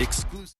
Exclusive.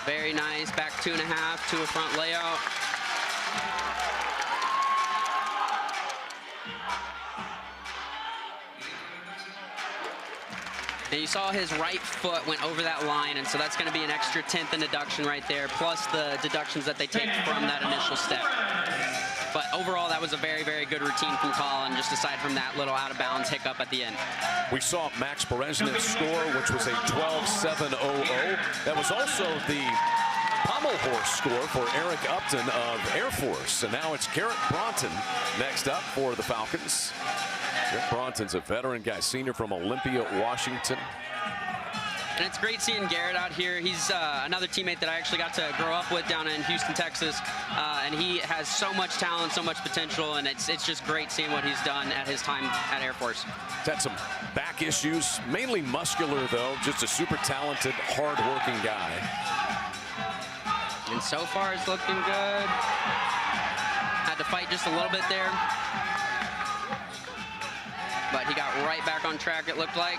Very nice, back 2.5 to a front layout. And you saw his right foot went over that line, and so that's going to be an extra 10th in deduction right there, plus the deductions that they take from that initial step. But overall, that was a very, very good routine from Colin, just aside from that little out-of-bounds hiccup at the end. We saw Max Bereznev's score, which was a 12.700. That was also the pommel horse score for Eric Upton of Air Force. And now it's Garrett Bronton next up for the Falcons. Garrett Bronton's a veteran guy, senior from Olympia, Washington. And it's great seeing Garrett out here. He's another teammate that I actually got to grow up with down in Houston, Texas. And he has so much talent, so much potential, and it's just great seeing what he's done at his time at Air Force. He's had some back issues, mainly muscular though, just a super talented, hard-working guy. And so far it's looking good. Had to fight just a little bit there. But he got right back on track, it looked like.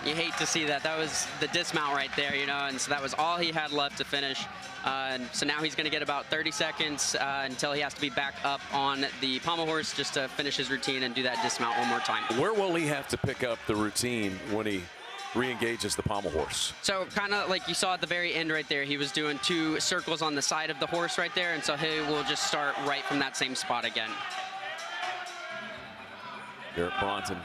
You hate to see that. That was the dismount right there, you know, and so that was all he had left to finish. And so now he's going to get about 30 seconds until he has to be back up on the pommel horse just to finish his routine and do that dismount one more time. Where will he have to pick up the routine when he re-engages the pommel horse? So kind of like you saw at the very end right there, he was doing 2 circles on the side of the horse right there, and so he will just start right from that same spot again. Garrett Bronton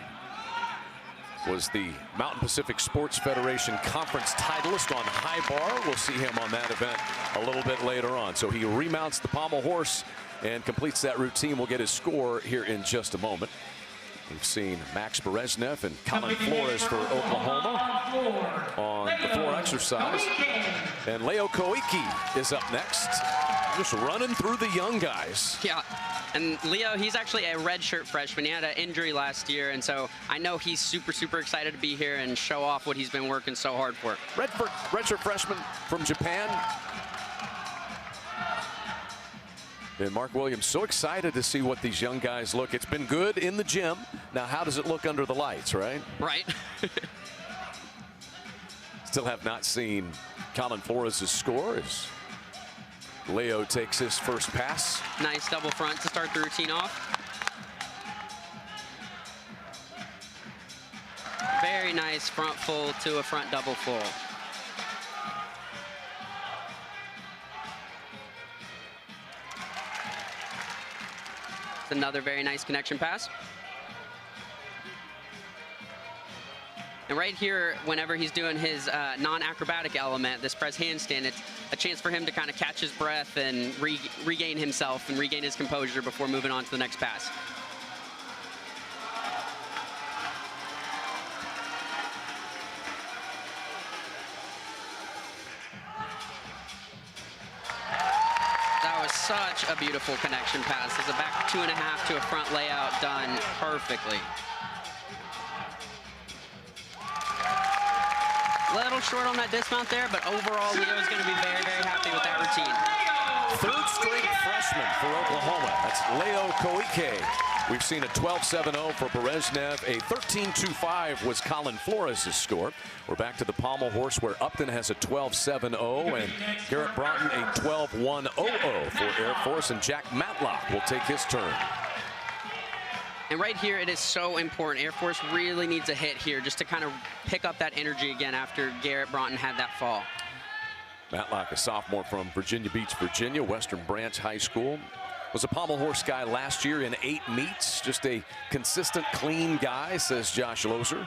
was the Mountain Pacific Sports Federation Conference titleist on high bar. We'll see him on that event a little bit later on. So he remounts the pommel horse and completes that routine. We'll get his score here in just a moment. We've seen Max Bereznev and Colin Flores for Oklahoma on the floor exercise. And Leo Koike is up next, just running through the young guys. Yeah, and Leo, he's actually a redshirt freshman. He had an injury last year, and so I know he's super, super excited to be here and show off what he's been working so hard for. Redshirt freshman from Japan. And Mark Williams so excited to see what these young guys look. It's been good in the gym. Now, how does it look under the lights, right? Right. Still have not seen Colin Flores' score as Leo takes his first pass. Nice double front to start the routine off. Very nice front full to a front double full. Another very nice connection pass. And right here, whenever he's doing his non-acrobatic element, this press handstand, it's a chance for him to kind of catch his breath and regain himself and regain his composure before moving on to the next pass. Such a beautiful connection pass. There's a back 2.5 to a front layout done perfectly. Little short on that dismount there, but overall Leo's going to be very, very happy with that routine. Third straight freshman for Oklahoma. That's Leo Koike. We've seen a 12.70 for Bereznev. A 13.25 was Colin Flores' score. We're back to the pommel horse where Upton has a 12.70 and Garrett Bronton a 12.100 for Air Force, and Jack Matlock will take his turn. And right here, it is so important. Air Force really needs a hit here just to kind of pick up that energy again after Garrett Bronton had that fall. Matlock, a sophomore from Virginia Beach, Virginia, Western Branch High School. Was a pommel horse guy last year in 8 meets. Just a consistent, clean guy, says Josh Loser.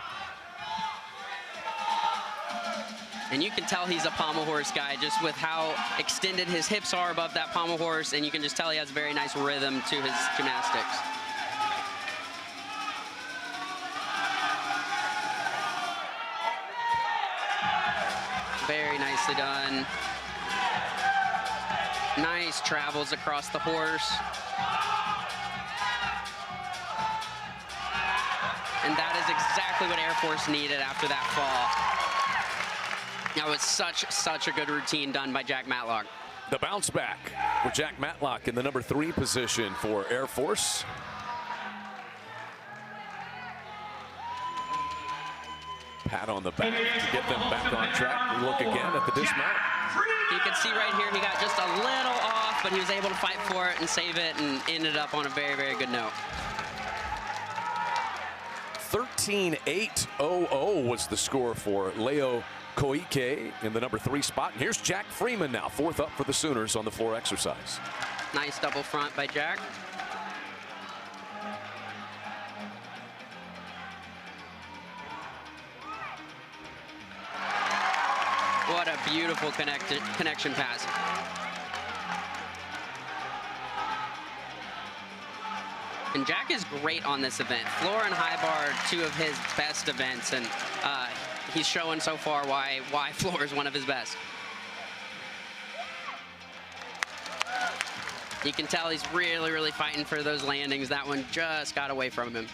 And you can tell he's a pommel horse guy just with how extended his hips are above that pommel horse, and you can just tell he has a very nice rhythm to his gymnastics. Very nicely done. Nice travels across the horse. And that is exactly what Air Force needed after that fall. That was such a good routine done by Jack Matlock. The bounce back for Jack Matlock in the number 3 position for Air Force. Pat on the back to get them back on track. We look again at the dismount. You can see right here he got just a little off, but he was able to fight for it and save it and ended up on a very, very good note. 13.800 was the score for Leo Koike in the number 3 spot. And here's Jack Freeman now, 4th up for the Sooners on the floor exercise. Nice double front by Jack. What a beautiful connection pass. And Jack is great on this event. Floor and high bar, 2 of his best events, and he's showing so far why floor is one of his best. You can tell he's really, really fighting for those landings. That one just got away from him.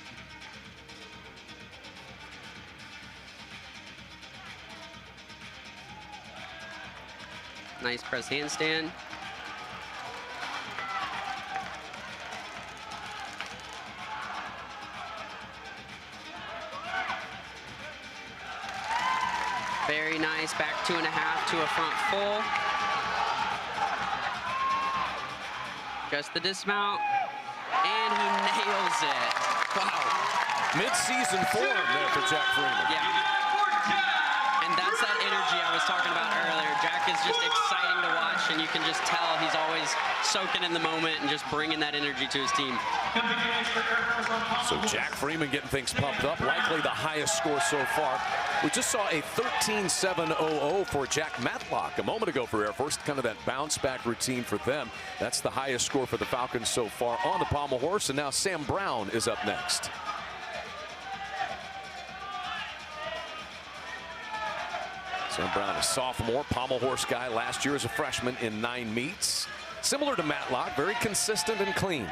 Nice press handstand. Very nice, back 2.5 to a front full. Just the dismount, and he nails it. Wow. Mid-season form there for Jack Freeman. Yeah. And that's that energy I was talking about earlier. Jack is just exciting to watch, and you can just tell he's always soaking in the moment and just bringing that energy to his team. So Jack Freeman getting things pumped up, likely the highest score so far. We just saw a 13.700 for Jack Matlock a moment ago for Air Force, kind of that bounce back routine for them. That's the highest score for the Falcons so far on the pommel horse, and now Sam Brown is up next. Sam Brown, a sophomore, pommel horse guy last year as a freshman in 9 meets. Similar to Matlock, very consistent and clean.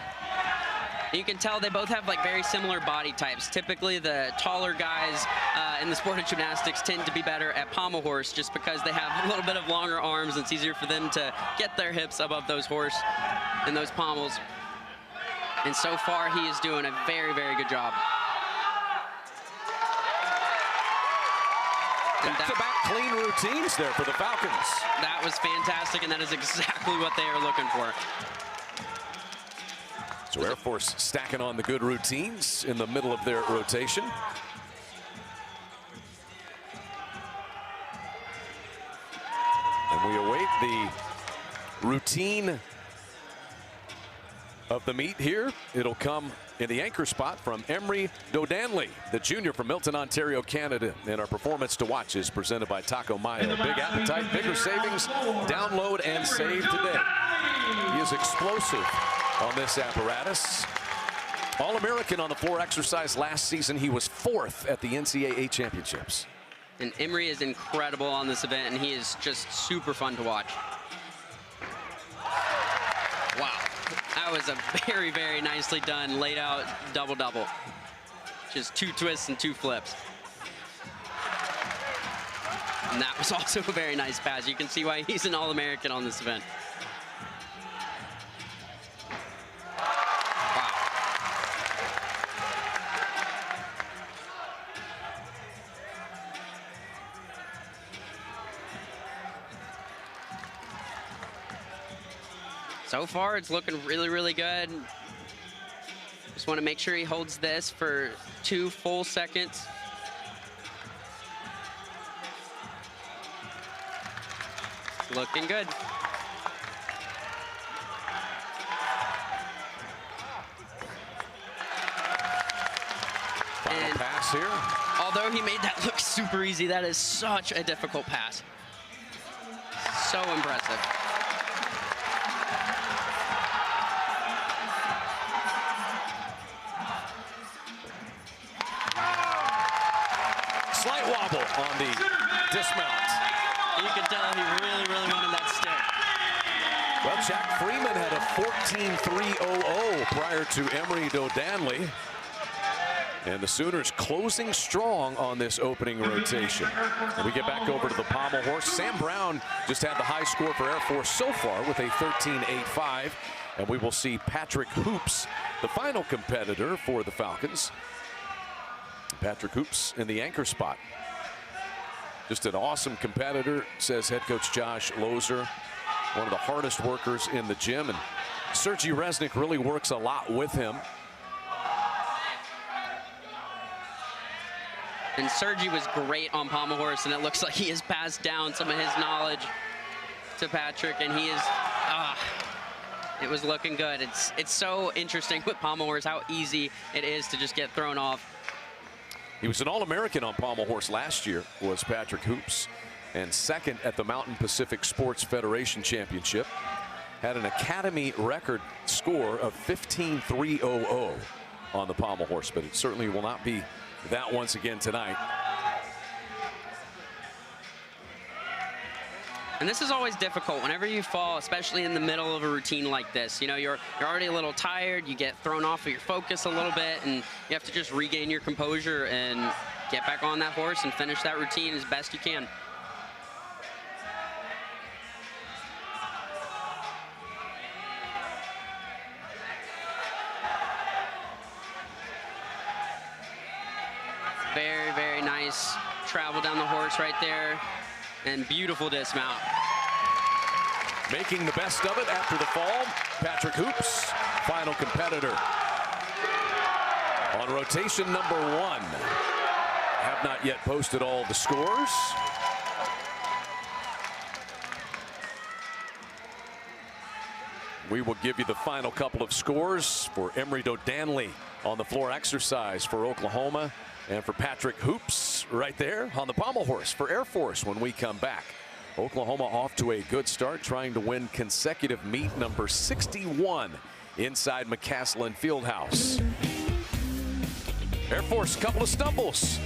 You can tell they both have like very similar body types. Typically the taller guys in the sport of gymnastics tend to be better at pommel horse just because they have a little bit of longer arms. It's easier for them to get their hips above those horse and those pommels. And so far he is doing a very, very good job. Back-to-back clean routines there for the Falcons. That was fantastic, and that is exactly what they are looking for. So Air Force stacking on the good routines in the middle of their rotation. And we await the routine of the meet here. It'll come in the anchor spot from Emery Dodanley, the junior from Milton, Ontario, Canada. And our performance to watch is presented by Taco Mayo. Big appetite, bigger savings. Download and save today. He is explosive on this apparatus. All-American on the floor exercise last season. He was 4th at the NCAA championships. And Emery is incredible on this event, and he is just super fun to watch. Wow. That was a very, very nicely done, laid out double-double. Just 2 twists and 2 flips. And that was also a very nice pass. You can see why he's an All-American on this event. Wow. So far, it's looking really, really good. Just want to make sure he holds this for 2 full seconds. Looking good. Final pass here. Although he made that look super easy, that is such a difficult pass. So impressive. Slight wobble on the dismount. You can tell he really, really wanted that stick. Well, Jack Freeman had a 14.300 prior to Emery Dodanley. And the Sooners closing strong on this opening rotation. And we get back over to the pommel horse. Sam Brown just had the high score for Air Force so far with a 13.85. And we will see Patrick Hoops, the final competitor for the Falcons. Patrick Hoops in the anchor spot. Just an awesome competitor, says head coach Josh Lozer. One of the hardest workers in the gym, and Sergey Resnick really works a lot with him. And Sergey was great on pommel horse, and it looks like he has passed down some of his knowledge to Patrick, and he is, it was looking good. It's so interesting with pommel horse how easy it is to just get thrown off. He was an All-American on pommel horse last year, was Patrick Hoops, and second at the Mountain Pacific Sports Federation Championship. Had an academy record score of 15.300 on the pommel horse, but it certainly will not be that once again tonight. And this is always difficult whenever you fall, especially in the middle of a routine like this. You know, you're already a little tired, you get thrown off of your focus a little bit, and you have to just regain your composure and get back on that horse and finish that routine as best you can. Very, very nice travel down the horse right there, and beautiful dismount. Making the best of it after the fall, Patrick Hoops, final competitor. On rotation number 1. Have not yet posted all the scores. We will give you the final couple of scores for Emery Dodanley on the floor exercise for Oklahoma, and for Patrick Hoops right there on the pommel horse for Air Force when we come back. Oklahoma off to a good start, trying to win consecutive meet number 61 inside McCaslin Fieldhouse. Air Force, couple of stumbles.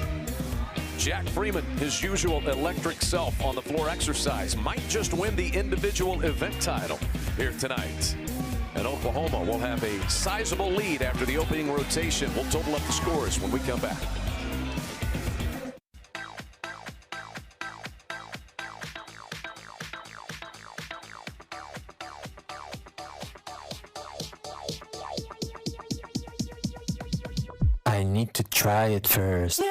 Jack Freeman, his usual electric self on the floor exercise, might just win the individual event title here tonight. And Oklahoma will have a sizable lead after the opening rotation. We'll total up the scores when we come back. I need to try it first.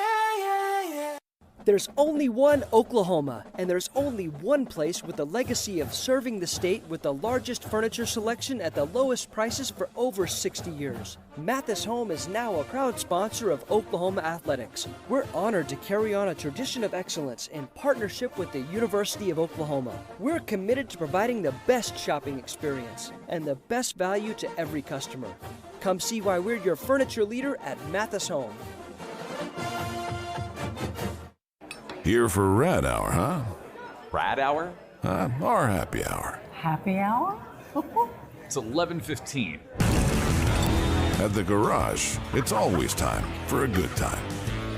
There's only one Oklahoma, and there's only one place with a legacy of serving the state with the largest furniture selection at the lowest prices for over 60 years. Mathis Home is now a proud sponsor of Oklahoma Athletics. We're honored to carry on a tradition of excellence in partnership with the University of Oklahoma. We're committed to providing the best shopping experience and the best value to every customer. Come see why we're your furniture leader at Mathis Home. Here for Rad Hour, huh? Rad Hour? Our happy hour. Happy hour? It's 11:15. At the garage, it's always time for a good time.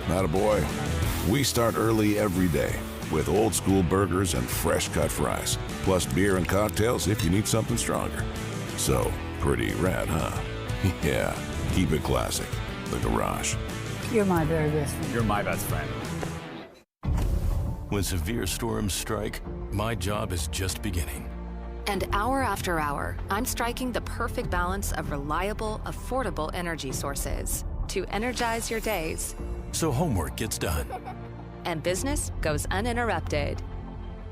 Attaboy. We start early every day with old school burgers and fresh cut fries, plus beer and cocktails if you need something stronger. So, pretty rad, huh? Yeah, keep it classic. The garage. You're my very best friend. You're my best friend. When severe storms strike, my job is just beginning. And hour after hour, I'm striking the perfect balance of reliable, affordable energy sources to energize your days. So homework gets done. And business goes uninterrupted.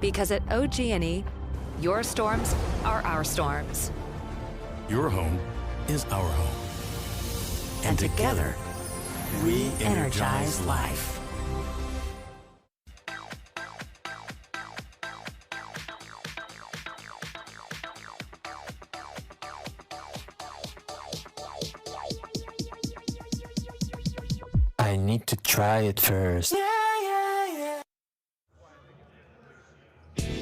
Because at OG&E, your storms are our storms. Your home is our home. And together, we energize life. I need to try it first.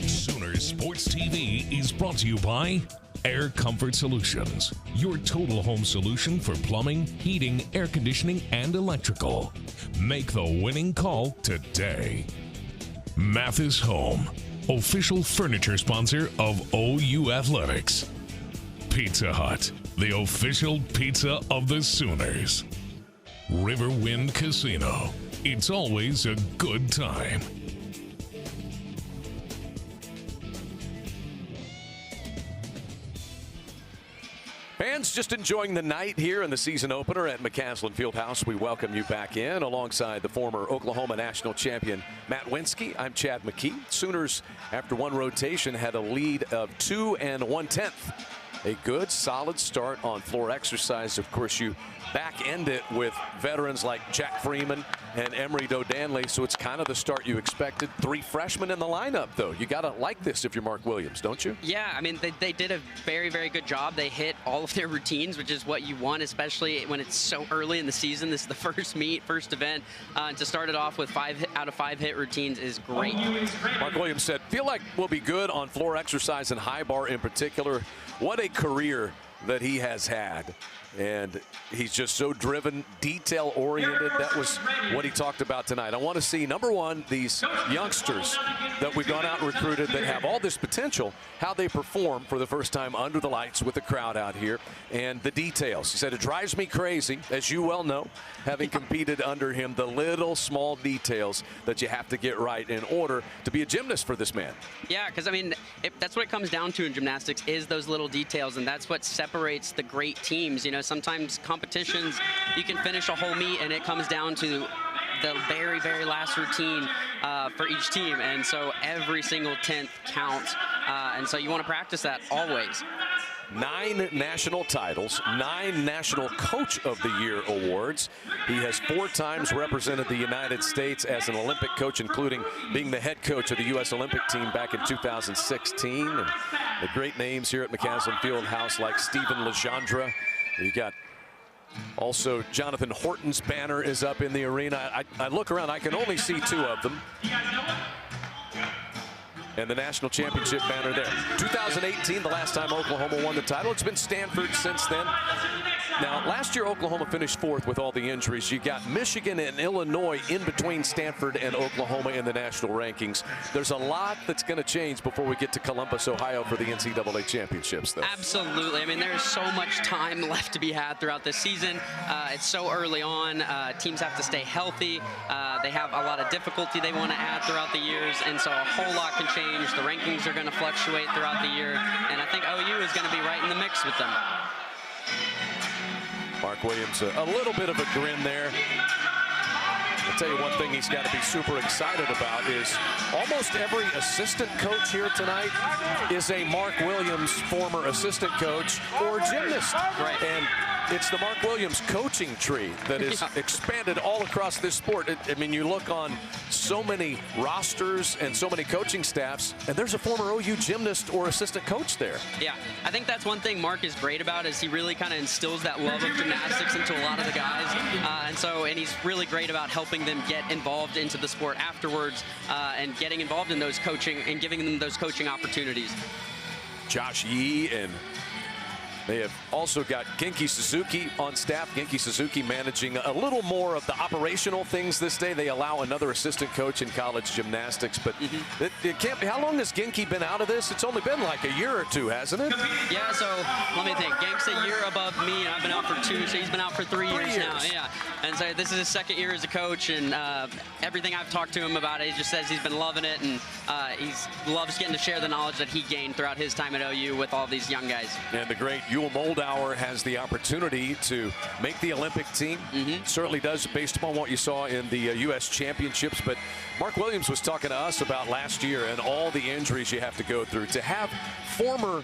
Sooners Sports TV is brought to you by Air Comfort Solutions, your total home solution for plumbing, heating, air conditioning, and electrical. Make the winning call today. Mathis Home, official furniture sponsor of OU Athletics. Pizza Hut, the official pizza of the Sooners. Riverwind Casino, it's always a good time. Fans just enjoying the night here in the season opener at McCaslin Fieldhouse. We welcome you back in alongside the former Oklahoma national champion Matt Winsky. I'm Chad McKee. Sooners, after one rotation, had a lead of 2 1/10. A good, solid start on floor exercise. Of course, you back end it with veterans like Jack Freeman and Emery Dodanley, so it's kind of the start you expected. 3 freshmen in the lineup, though. You got to like this if you're Mark Williams, don't you? Yeah, I mean, they did a very, very good job. They hit all of their routines, which is what you want, especially when it's so early in the season. This is the first meet, first event. To start it off with 5 out of 5 hit routines is great. Mark Williams said, feel like we'll be good on floor exercise and high bar in particular. What a career that he has had. And he's just so driven, detail-oriented. That was what he talked about tonight. I want to see, number one, these youngsters that we've gone out and recruited that have all this potential, how they perform for the first time under the lights with the crowd out here, and the details. He said, it drives me crazy, as you well know, having competed under him, the little small details that you have to get right in order to be a gymnast for this man. Yeah, because, I mean, that's what it comes down to in gymnastics, is those little details, and that's what separates the great teams. You know, sometimes competitions, you can finish a whole meet and it comes down to the very, very last routine for each team. And so every single 10th counts. And so you want to practice that always. 9 national titles, 9 National Coach of the Year awards. He has 4 times represented the United States as an Olympic coach, including being the head coach of the U.S. Olympic team back in 2016. And the great names here at McCaslin Fieldhouse like Stephen Legendre. You got also Jonathan Horton's banner is up in the arena. I look around, I can only see 2 of them. And the national championship banner there. 2018, the last time Oklahoma won the title. It's been Stanford since then. Now, last year Oklahoma finished 4th with all the injuries. You got Michigan and Illinois in between Stanford and Oklahoma in the national rankings. There's a lot that's going to change before we get to Columbus, Ohio for the NCAA championships, though. Absolutely. I mean, there's so much time left to be had throughout this season. It's so early on. Teams have to stay healthy. They have a lot of difficulty they want to add throughout the years, and so a whole lot can change. The rankings are going to fluctuate throughout the year, and I think OU is going to be right in the mix with them. Mark Williams, a little bit of a grin there. I'll tell you one thing he's got to be super excited about is almost every assistant coach here tonight is a Mark Williams former assistant coach or gymnast. Right. And it's the Mark Williams coaching tree that is expanded all across this sport. I mean, you look on so many rosters and so many coaching staffs, and there's a former OU gymnast or assistant coach there. Yeah, I think that's one thing Mark is great about, is he really kind of instills that love of gymnastics into a lot of the guys. And he's really great about helping them get involved into the sport afterwards and getting involved in those coaching and giving them those coaching opportunities. Josh Yee, and they have also got Genki Suzuki on staff. Genki Suzuki managing a little more of the operational things this day. They allow another assistant coach in college gymnastics, but it can't be. How long has Genki been out of this? It's only been like a year or 2, hasn't it? Yeah, so let me think. Genk's a year above me, and I've been out for 2, so he's been out for 3 years now. Yeah, and so this is his 2nd year as a coach, and everything I've talked to him about it, he just says he's been loving it, and he loves getting to share the knowledge that he gained throughout his time at OU with all these young guys. And the great Yul Moldauer has the opportunity to make the Olympic team. Certainly does, based upon what you saw in the U.S. championships. But Mark Williams was talking to us about last year and all the injuries you have to go through. To have former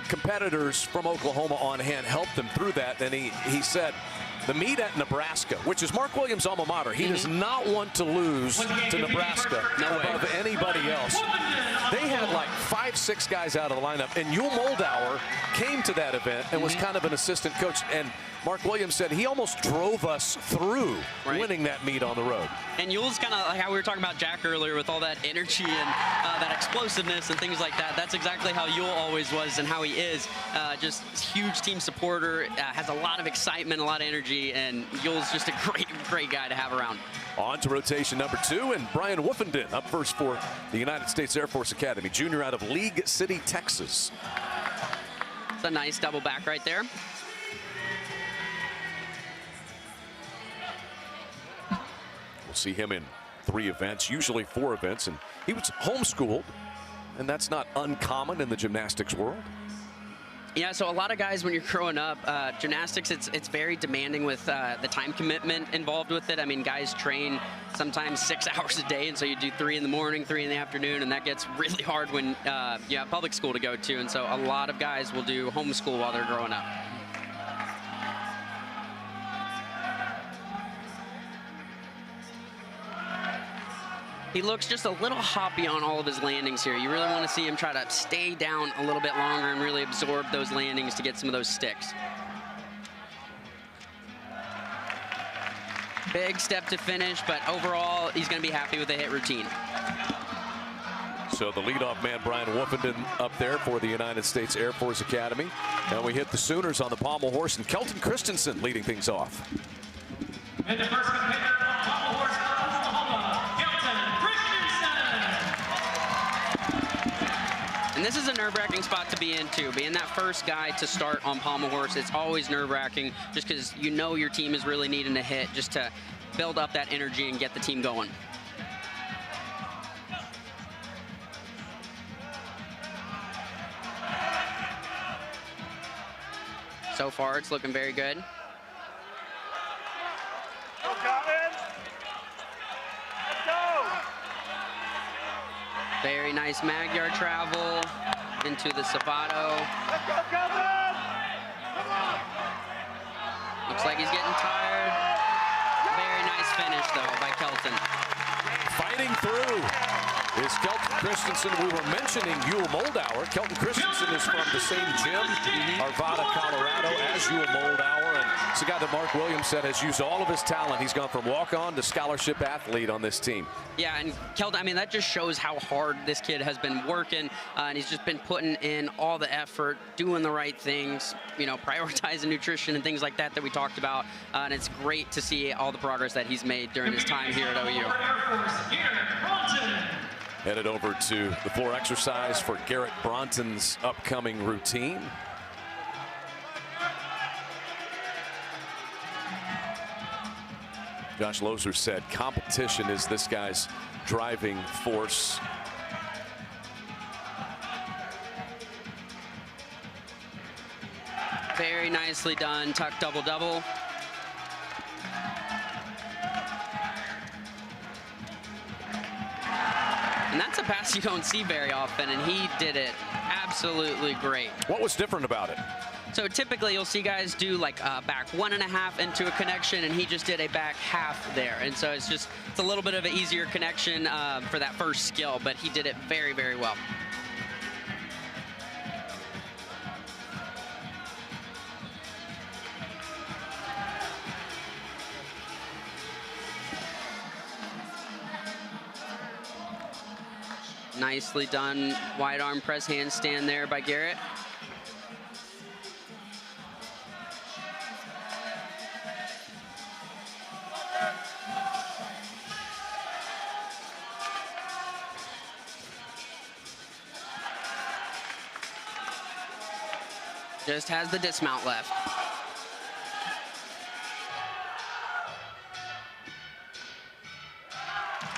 competitors from Oklahoma on hand help them through that, and he said, the meet at Nebraska, which is Mark Williams' alma mater, he does not want to lose to Nebraska above anybody else. They had like 5, 6 guys out of the lineup, and Yul Moldauer came to that event and was kind of an assistant coach. And Mark Williams said he almost drove us through winning that meet on the road. And Yul's kind of like how we were talking about Jack earlier with all that energy and that explosiveness and things like that. That's exactly how Yul always was and how he is. Just huge team supporter, has a lot of excitement, a lot of energy, and Yul's just a great guy to have around. On to rotation number 2, and Brian Woofenden up first for the United States Air Force Academy, junior out of League City, Texas. It's a nice double back right there. We'll see him in 3 events, usually 4 events, and he was homeschooled, and that's not uncommon in the gymnastics world. Yeah, so a lot of guys, when you're growing up, gymnastics, it's very demanding with the time commitment involved with it. I mean, guys train sometimes 6 hours a day, and so you do 3 in the morning, 3 in the afternoon, and that gets really hard when you have public school to go to. And so a lot of guys will do homeschool while they're growing up. He looks just a little hoppy on all of his landings here. You really want to see him try to stay down a little bit longer and really absorb those landings to get some of those sticks. Big step to finish, but overall, he's going to be happy with the hit routine. So the leadoff man, Brian Wolfenden, up there for the United States Air Force Academy. And we hit the Sooners on the pommel horse, and Kelton Christensen leading things off. And the first competitor on the pommel horse for Oklahoma, Kelton Christensen. And this is a nerve-wracking spot to be in, too. Being that first guy to start on pommel horse, it's always nerve-wracking just because you know your team is really needing to hit just to build up that energy and get the team going. So far, it's looking very good. Very nice Magyar travel into the Sabato. Looks like he's getting tired. Very nice finish, though, by Kelton. Fighting through is Kelton Christensen. We were mentioning Yule Moldauer. Kelton Christensen is from the same gym, Arvada, Colorado, as Yule Moldauer. And it's a guy that Mark Williams said has used all of his talent. He's gone from walk-on to scholarship athlete on this team. Yeah, and Kelton, I mean, that just shows how hard this kid has been working, and he's just been putting in all the effort, doing the right things, you know, prioritizing nutrition and things like that that we talked about. And it's great to see all the progress that he's made during his time here at OU. Headed over to the floor exercise for Garrett Bronton's upcoming routine. Josh Loser said competition is this guy's driving force. Very nicely done, tuck double-double. And that's a pass you don't see very often, and he did it absolutely great. What was different about it? So typically you'll see guys do like a back 1.5 into a connection, and he just did a back half there. And so it's a little bit of an easier connection for that first skill, but he did it very, very well. Nicely done wide arm press handstand there by Garrett. Just has the dismount left.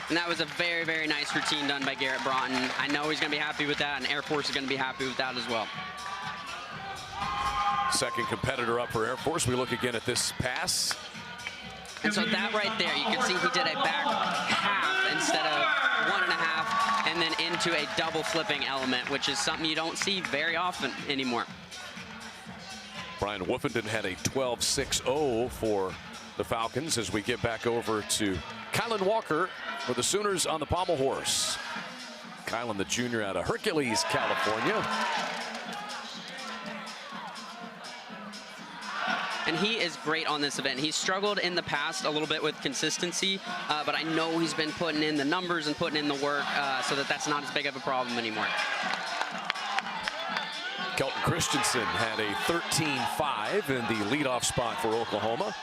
And that was a very, very nice routine done by Garrett Broughton. I know he's going to be happy with that, and Air Force is going to be happy with that as well. Second competitor up for Air Force. We look again at this pass. And so that right there, you can see he did a back half instead of 1.5, and then into a double flipping element, which is something you don't see very often anymore. Brian Wolfenden had a 12.60 for the Falcons as we get back over to Kylan Walker for the Sooners on the pommel horse. Kylan, the junior out of Hercules, California. And he is great on this event. He's struggled in the past a little bit with consistency, but I know he's been putting in the numbers and putting in the work so that's not as big of a problem anymore. Kelton Christensen had a 13.5 in the leadoff spot for Oklahoma.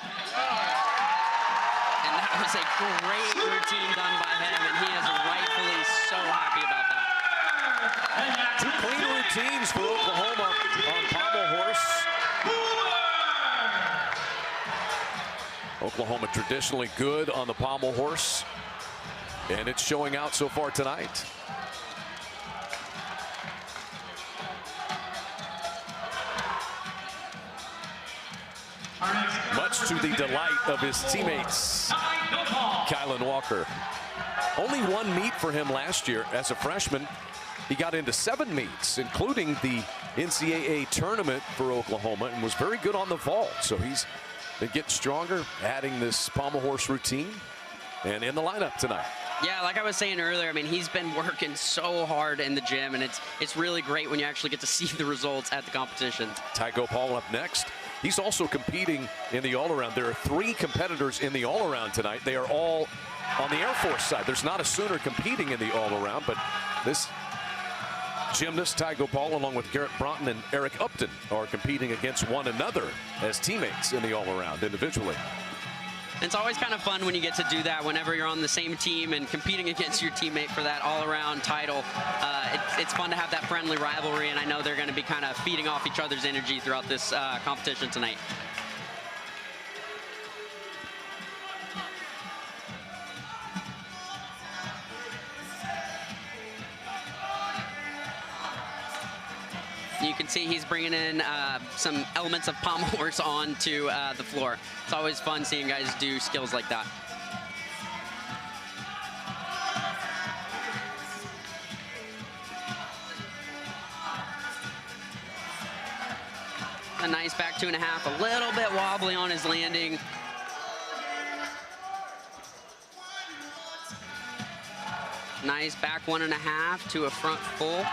And that was a great routine done by him, and he is rightfully so happy about that. 2 clean routines for Oklahoma on pommel horse. Oklahoma traditionally good on the pommel horse, and it's showing out so far tonight. much to the delight of his teammates. Kylan Walker. Only one meet for him last year as a freshman. He got into 7 meets, including the NCAA tournament for Oklahoma, and was very good on the vault. So he's been getting stronger, adding this pommel horse routine, and in the lineup tonight. Yeah, like I was saying earlier, I mean, he's been working so hard in the gym, and it's really great when you actually get to see the results at the competition. Ty Gopal up next. He's also competing in the all-around. There are 3 competitors in the all-around tonight. They are all on the Air Force side. There's not a Sooner competing in the all-around, but this gymnast, Ty Gopal, along with Garrett Broughton and Eric Upton, are competing against one another as teammates in the all-around individually. It's always kind of fun when you get to do that whenever you're on the same team and competing against your teammate for that all-around title. It's fun to have that friendly rivalry, and I know they're going to be kind of feeding off each other's energy throughout this competition tonight. You can see he's bringing in some elements of pommel horse onto the floor. It's always fun seeing guys do skills like that. A nice back 2.5, a little bit wobbly on his landing. Nice back 1.5 to a front full.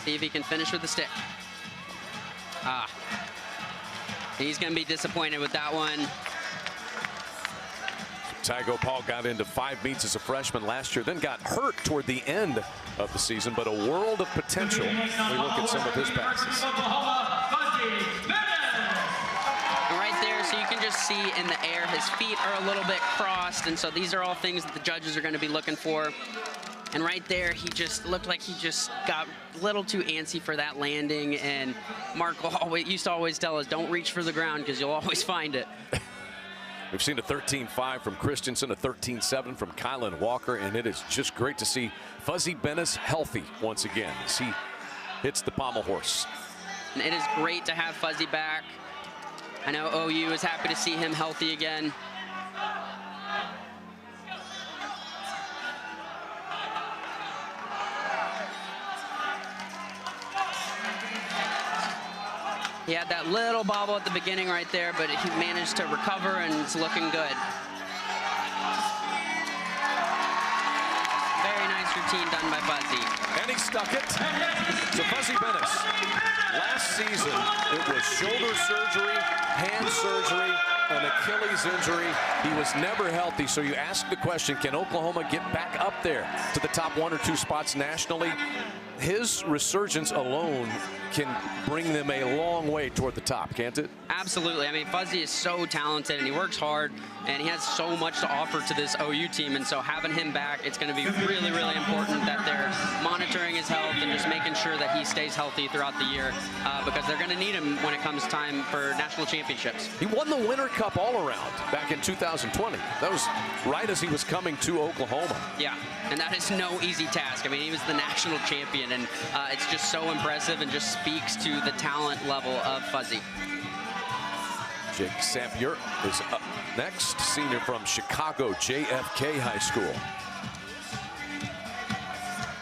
See if he can finish with the stick. He's going to be disappointed with that one. Ty Gopal got into 5 meets as a freshman last year, then got hurt toward the end of the season, but a world of potential. We look at some of his passes. And right there, so you can just see in the air, his feet are a little bit crossed, and so these are all things that the judges are going to be looking for. And right there, he just looked like he just got a little too antsy for that landing. And Mark used to always tell us, don't reach for the ground because you'll always find it. We've seen a 13.5 from Christensen, a 13.7 from Kylan Walker, and it is just great to see Fuzzy Bennis healthy once again as he hits the pommel horse. And it is great to have Fuzzy back. I know OU is happy to see him healthy again. He had that little bobble at the beginning right there, but he managed to recover, and it's looking good. Very nice routine done by Fuzzy. And he stuck it. So Fuzzy Bennis, last season, it was shoulder surgery, hand surgery, an Achilles injury. He was never healthy, so you ask the question, can Oklahoma get back up there to the top 1 or 2 spots nationally? His resurgence alone can bring them a long way toward the top, can't it? Absolutely. I mean, Fuzzy is so talented, and he works hard, and he has so much to offer to this OU team. And so having him back, it's going to be really, really important that they're monitoring his health and just making sure that he stays healthy throughout the year because they're going to need him when it comes time for national championships. He won the Winter Cup all-around back in 2020. That was right as he was coming to Oklahoma. Yeah, and that is no easy task. I mean, he was the national champion, and it's just so impressive and just speaks to the talent level of Fuzzy. Jake Sampier is up next, senior from Chicago JFK High School.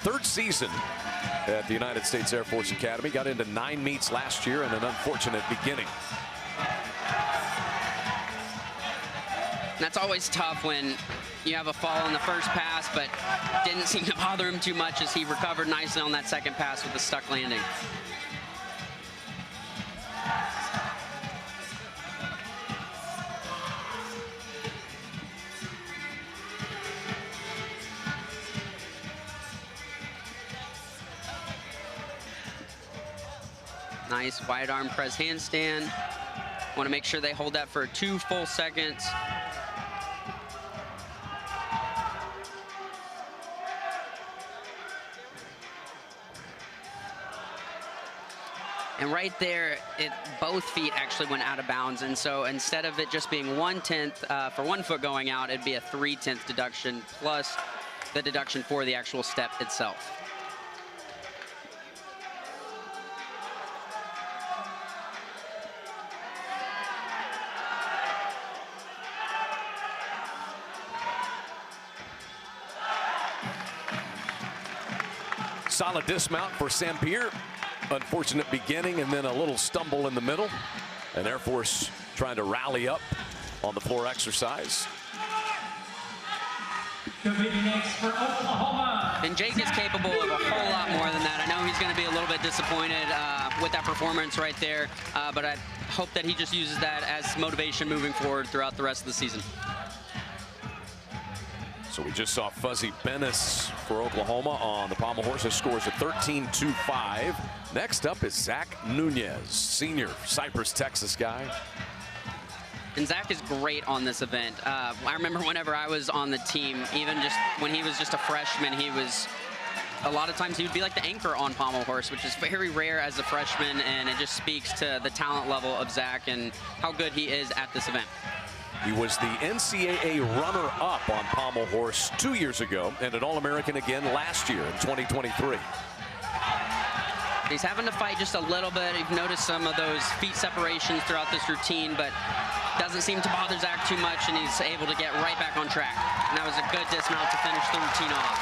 3rd season at the United States Air Force Academy. Got into 9 meets last year and an unfortunate beginning. And that's always tough when you have a fall on the first pass, but didn't seem to bother him too much as he recovered nicely on that second pass with the stuck landing. Nice wide arm press handstand. Want to make sure they hold that for 2 full seconds. And right there, both feet actually went out of bounds. And so instead of it just being 1/10 for 1 foot going out, it'd be a 3/10 deduction plus the deduction for the actual step itself. Solid dismount for Saint-Pierre. Unfortunate beginning and then a little stumble in the middle. And Air Force trying to rally up on the floor exercise. Next for Oklahoma. And Jake is capable of a whole lot more than that. I know he's going to be a little bit disappointed with that performance right there, but I hope that he just uses that as motivation moving forward throughout the rest of the season. So we just saw Fuzzy Bennis for Oklahoma on the pommel horse. His scores a 13-2-5. Next up is Zach Nunez, senior Cypress, Texas guy. And Zach is great on this event. I remember whenever I was on the team, even just when he was just a freshman, he was, a lot of times he would be like the anchor on pommel horse, which is very rare as a freshman, and it just speaks to the talent level of Zach and how good he is at this event. He was the NCAA runner-up on pommel horse 2 years ago and an All-American again last year in 2023. He's having to fight just a little bit. You've noticed some of those feet separations throughout this routine, but doesn't seem to bother Zach too much, and he's able to get right back on track. And that was a good dismount to finish the routine off.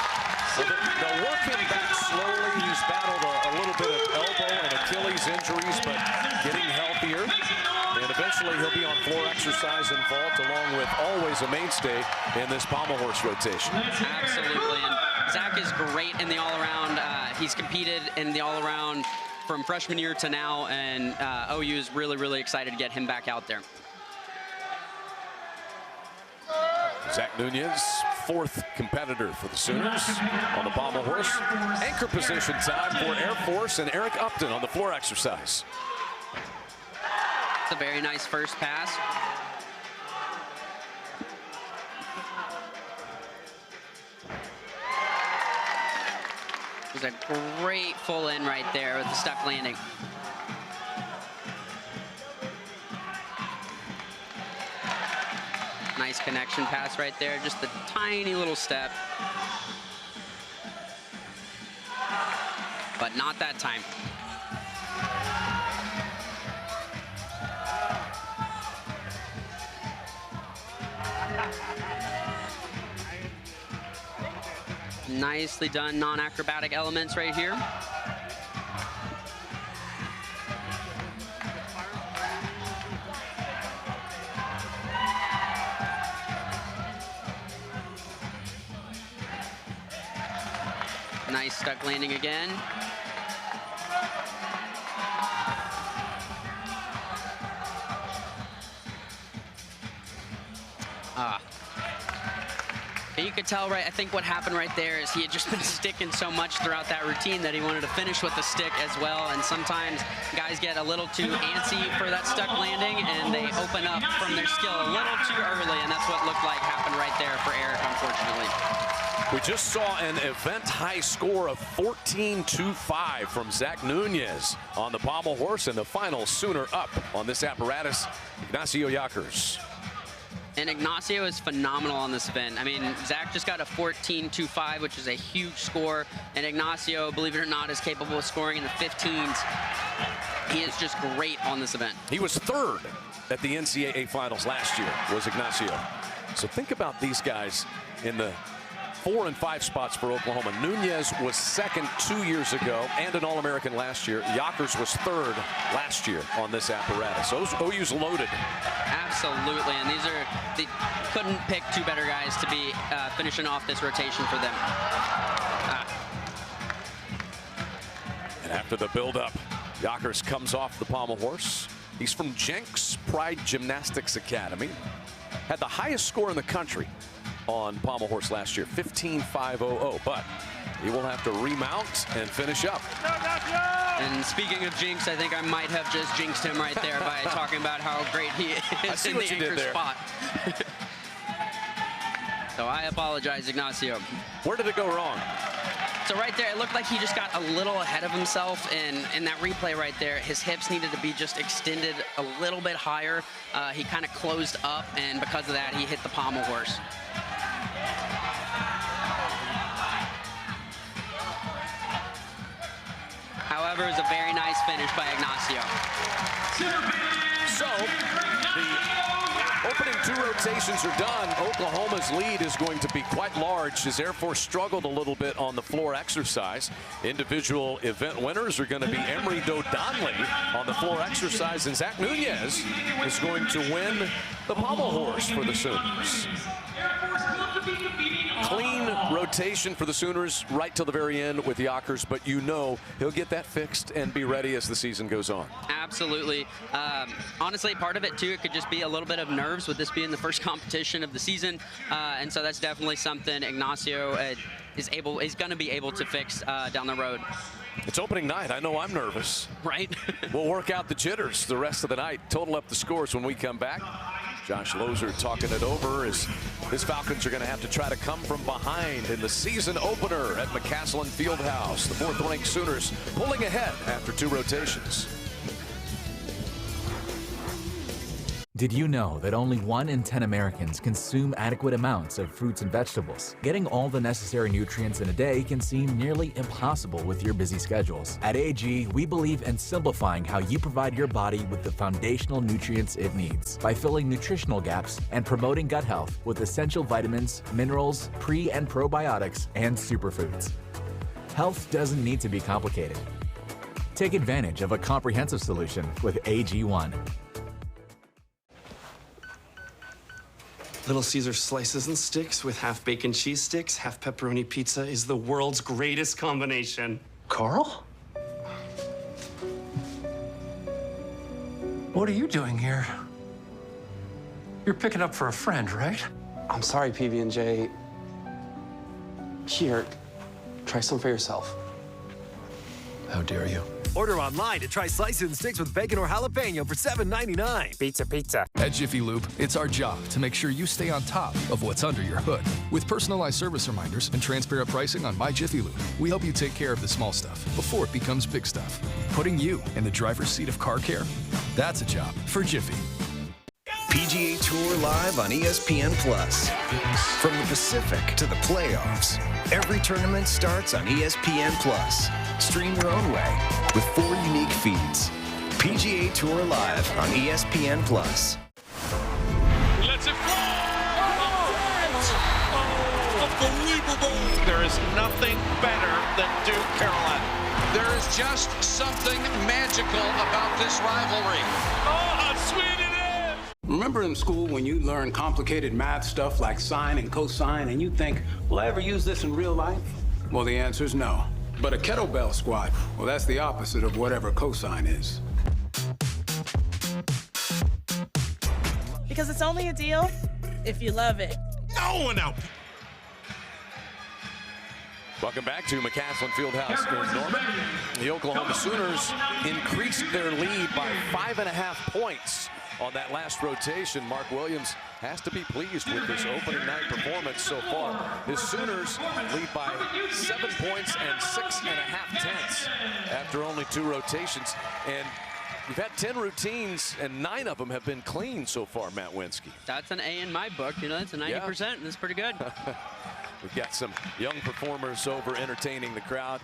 So they'll work him back slowly. He's battled a little bit of elbow and Achilles injuries, but getting healthier. And eventually he'll be on floor exercise and vault, along with always a mainstay in this pommel horse rotation. Absolutely. And Zach is great in the all-around. He's competed in the all-around from freshman year to now, and OU is really, really excited to get him back out there. Zach Nunez, fourth competitor for the Sooners on the pommel horse. Anchor position time for Air Force and Eric Upton on the floor exercise. It's a very nice first pass. It was a great full in right there with the stuck landing. Nice connection pass right there, just a tiny little step. But not that time. Nicely done non-acrobatic elements right here. Nice stuck landing again. And you could tell, right, I think what happened right there is he had just been sticking so much throughout that routine that he wanted to finish with the stick as well. And sometimes guys get a little too antsy for that stuck landing and they open up from their skill a little too early. And that's what looked like happened right there for Eric, unfortunately. We just saw an event high score of 14-2-5 from Zach Nunez on the pommel horse, and the final Sooner up on this apparatus, Ignacio Yakers. And Ignacio is phenomenal on this event. I mean, Zach just got a 14-2-5, which is a huge score. And Ignacio, believe it or not, is capable of scoring in the 15s. He is just great on this event. He was third at the NCAA finals last year, was Ignacio. So think about these guys in the 4 and 5 spots for Oklahoma. Nunez was second 2 years ago and an All-American last year. Yakers was third last year on this apparatus. So OU's loaded. Absolutely, and they couldn't pick two better guys to be finishing off this rotation for them. And after the build-up, Yakers comes off the pommel horse. He's from Jenks Pride Gymnastics Academy. Had the highest score in the country on pommel horse last year, 15.500, but he will have to remount and finish up. And speaking of jinx, I think I might have just jinxed him right there by talking about how great he is in the anchor spot. So I apologize, Ignacio. Where did it go wrong? So right there, it looked like he just got a little ahead of himself, and in that replay right there, his hips needed to be just extended a little bit higher. He kind of closed up, and because of that, he hit the pommel horse. However, However, it was a very nice finish by Ignacio. So, the opening 2 rotations are done. Oklahoma's lead is going to be quite large as Air Force struggled a little bit on the floor exercise. Individual event winners are going to be Emery Dodonley on the floor exercise, and Zach Nunez is going to win the pommel horse for the Sooners. Clean rotation for the Sooners right till the very end with Yockers, but you know he'll get that fixed and be ready as the season goes on. Absolutely. Honestly, part of it too, it could just be a little bit of nerves with this being the first competition of the season, and so that's definitely something Ignacio is going to be able to fix down the road. It's opening night. I know I'm nervous. Right. We'll work out the jitters the rest of the night. Total up the scores when we come back. Josh Lozer talking it over as his Falcons are going to have to try to come from behind in the season opener at McCaslin Fieldhouse. The 4th-ranked Sooners pulling ahead after 2 rotations. Did you know that only 1 in 10 Americans consume adequate amounts of fruits and vegetables? Getting all the necessary nutrients in a day can seem nearly impossible with your busy schedules. At AG, we believe in simplifying how you provide your body with the foundational nutrients it needs by filling nutritional gaps and promoting gut health with essential vitamins, minerals, pre- and probiotics, and superfoods. Health doesn't need to be complicated. Take advantage of a comprehensive solution with AG1. Little Caesar slices and sticks with half bacon cheese sticks, half pepperoni pizza is the world's greatest combination. Carl? What are you doing here? You're picking up for a friend, right? I'm sorry, PB&J. Here, try some for yourself. How dare you? Order online to try slices and sticks with bacon or jalapeno for $7.99. Pizza. At Jiffy Lube, it's our job to make sure you stay on top of what's under your hood. With personalized service reminders and transparent pricing on My Jiffy Lube, we help you take care of the small stuff before it becomes big stuff. Putting you in the driver's seat of car care, that's a job for Jiffy. PGA Tour live on ESPN+. From the Pacific to the playoffs, every tournament starts on ESPN+. Stream your own way with 4 unique feeds. PGA Tour live on ESPN+. Let's it fly! Unbelievable! There is nothing better than Duke Carolina. There is just something magical about this rivalry. Oh, how sweet it is! Remember in school when you learn complicated math stuff like sine and cosine and you think, will I ever use this in real life? Well, the answer is no. But a kettlebell squat, well, that's the opposite of whatever cosine is. Because it's only a deal if you love it. No one out. Welcome back to McCaslin Fieldhouse in Norman. The Oklahoma Sooners increased their lead by 5.5 points on that last rotation. Mark Williams has to be pleased with his opening night performance so far. His Sooners lead by 7 points and 6.5 after only 2 rotations. And you've had 10 routines, and 9 of them have been clean so far, Matt Winsky. That's an A in my book. You know, that's a 90%. Yeah. That's pretty good. We've got some young performers over entertaining the crowd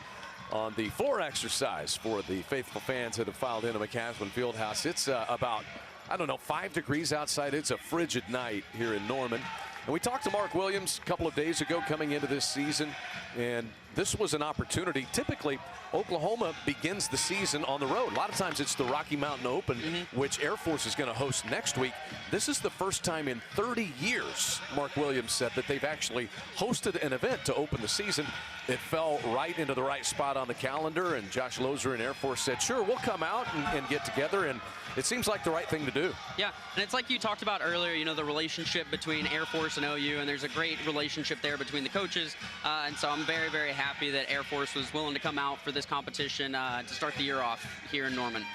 on the floor exercise for the faithful fans that have filed into McCaslin Fieldhouse. It's about, I don't know, 5 degrees outside. It's a frigid night here in Norman. And we talked to Mark Williams a couple of days ago coming into this season, and this was an opportunity. Typically, Oklahoma begins the season on the road. A lot of times it's the Rocky Mountain Open, which Air Force is going to host next week. This is the first time in 30 years, Mark Williams said, that they've actually hosted an event to open the season. It fell right into the right spot on the calendar, and Josh Lozer and Air Force said, sure, we'll come out and get together, and it seems like the right thing to do. Yeah, and it's like you talked about earlier, you know, the relationship between Air Force and OU, and there's a great relationship there between the coaches, and so I'm very, very happy that Air Force was willing to come out for this competition to start the year off here in Norman.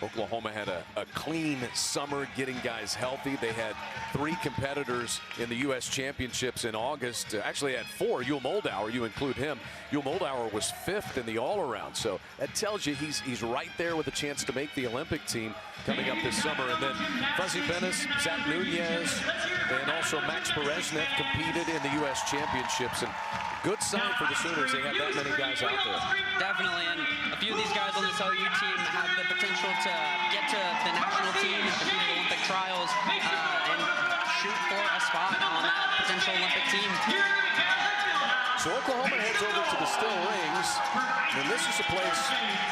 Oklahoma had a clean summer getting guys healthy. They had 3 competitors in the U.S. Championships in August. Actually had 4. Yul Moldauer, you include him. Yul Moldauer was 5th in the all-around. So that tells you he's right there with a chance to make the Olympic team coming up this summer. And then Fuzzy Benes, Zach Nunez, and also Max Berezhnev competed in the U.S. Championships. And good sign for the Sooners. They have that many guys out there. Definitely, and a few of these guys on this OU team have the potential to get to the national team and compete at Olympic trials and shoot for a spot on that potential Olympic team. So Oklahoma heads over to the Still Rings, and this is a place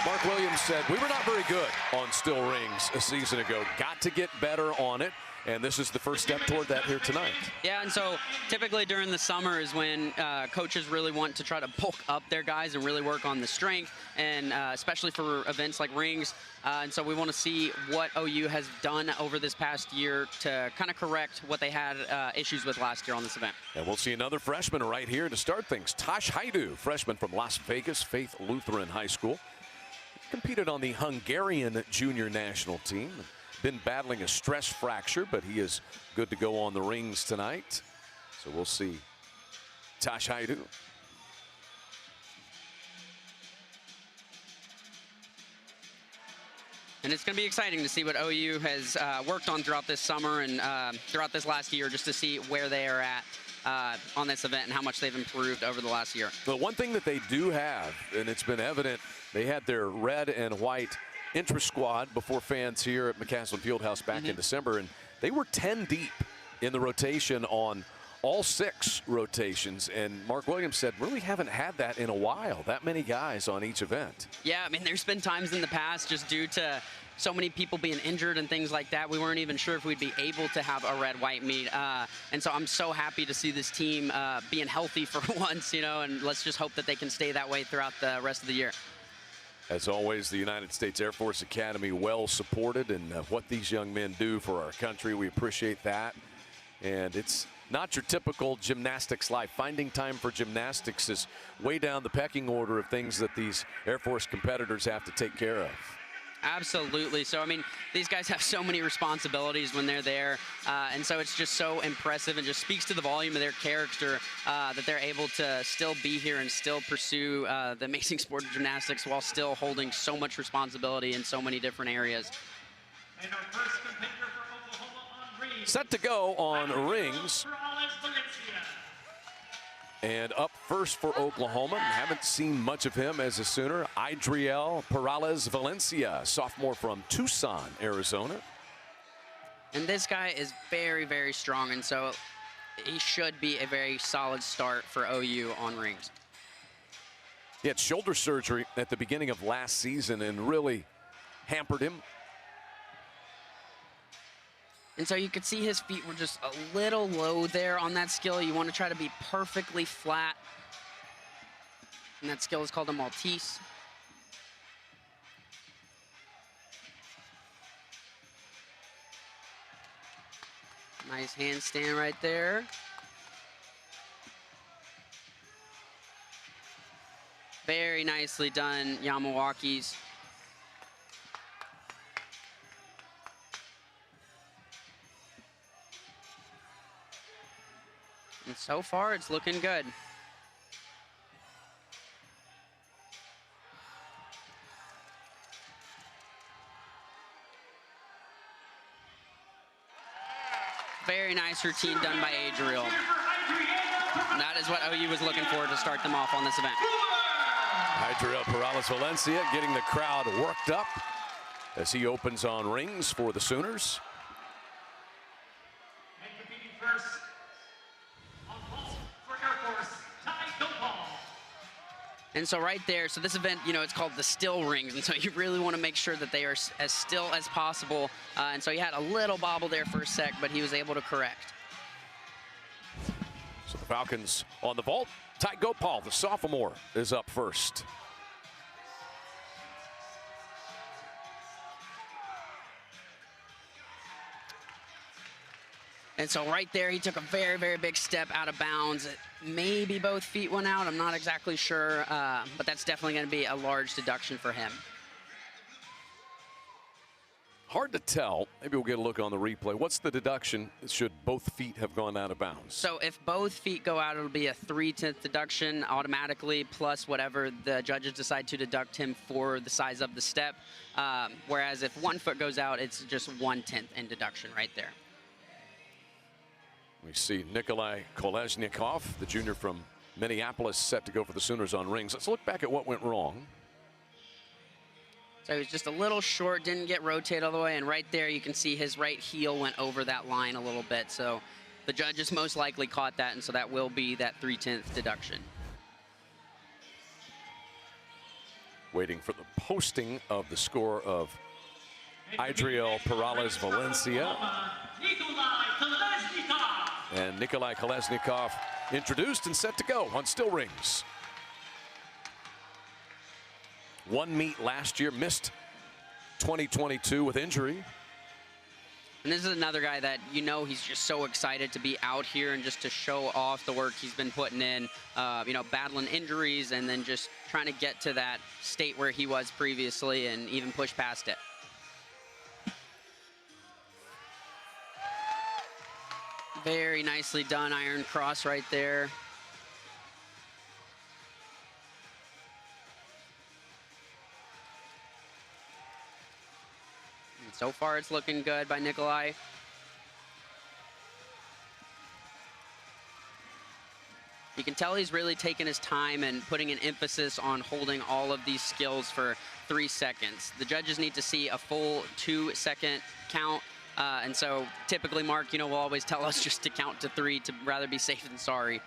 Mark Williams said, we were not very good on Still Rings a season ago. Got to get better on it. And this is the first step toward that here tonight. Yeah, and so typically during the summer is when coaches really want to try to bulk up their guys and really work on the strength, and especially for events like rings. And so we want to see what OU has done over this past year to kind of correct what they had issues with last year on this event. And we'll see another freshman right here to start things. Tosh Haidu, freshman from Las Vegas Faith Lutheran High School. Competed on the Hungarian junior national team. Been battling a stress fracture, but he is good to go on the rings tonight. So we'll see Tosh Haidu. And it's going to be exciting to see what OU has worked on throughout this summer and throughout this last year, just to see where they are at on this event and how much they've improved over the last year. But one thing that they do have, and it's been evident, they had their red and white intra-squad before fans here at McCaslin Fieldhouse back in December, and they were 10 deep in the rotation on all 6 rotations, and Mark Williams said really haven't had that in a while, that many guys on each event. Yeah, I mean, there's been times in the past just due to so many people being injured and things like that, we weren't even sure if we'd be able to have a red-white meet. And so I'm so happy to see this team being healthy for once, you know, and let's just hope that they can stay that way throughout the rest of the year. As always, the United States Air Force Academy well supported, and what these young men do for our country, we appreciate that. And it's not your typical gymnastics life. Finding time for gymnastics is way down the pecking order of things that these Air Force competitors have to take care of. Absolutely. So, I mean, these guys have so many responsibilities when they're there, and so it's just so impressive and just speaks to the volume of their character that they're able to still be here and still pursue the amazing sport of gymnastics while still holding so much responsibility in so many different areas. And our first competitor for Oklahoma on rings. Set to go on rings. And up first for Oklahoma, haven't seen much of him as a Sooner, Idriel Perales Valencia, sophomore from Tucson, Arizona. And this guy is very, very strong, and so he should be a very solid start for OU on rings. He had shoulder surgery at the beginning of last season and really hampered him. And so you could see his feet were just a little low there on that skill. You want to try to be perfectly flat. And that skill is called a Maltese. Nice handstand right there. Very nicely done, Yamawakis. And so far, it's looking good. Very nice routine done by Adriel. That is what OU was looking for to start them off on this event. Idriel Perales Valencia getting the crowd worked up as he opens on rings for the Sooners. And so right there, so this event, you know, it's called the still rings. And so you really want to make sure that they are as still as possible. And so he had a little bobble there for a sec, but he was able to correct. So the Falcons on the vault. Ty Gopal, the sophomore, is up first. And so right there, he took a very, very big step out of bounds. Maybe both feet went out. I'm not exactly sure, but that's definitely going to be a large deduction for him. Hard to tell. Maybe we'll get a look on the replay. What's the deduction should both feet have gone out of bounds? So if both feet go out, it'll be a 3/10 deduction automatically, plus whatever the judges decide to deduct him for the size of the step. Whereas if 1 foot goes out, it's just 1/10 in deduction right there. We see Nikolai Kolesnikov, the junior from Minneapolis, set to go for the Sooners on rings. Let's look back at what went wrong. So he was just a little short, didn't get rotated all the way, and right there you can see his right heel went over that line a little bit. So the judges most likely caught that, and so that will be that 3/10 deduction. Waiting for the posting of the score of Adriel Perales Valencia. And Nikolai Kolesnikov introduced and set to go on still rings. One meet last year, missed 2022 with injury. And this is another guy that, you know, he's just so excited to be out here and just to show off the work he's been putting in, you know, battling injuries and then just trying to get to that state where he was previously and even push past it. Very nicely done iron cross right there. And so far it's looking good by Nikolai. You can tell he's really taking his time and putting an emphasis on holding all of these skills for 3 seconds. The judges need to see a full 2-second count. And so typically, Mark, you know, will always tell us just to count to 3 to rather be safe than sorry.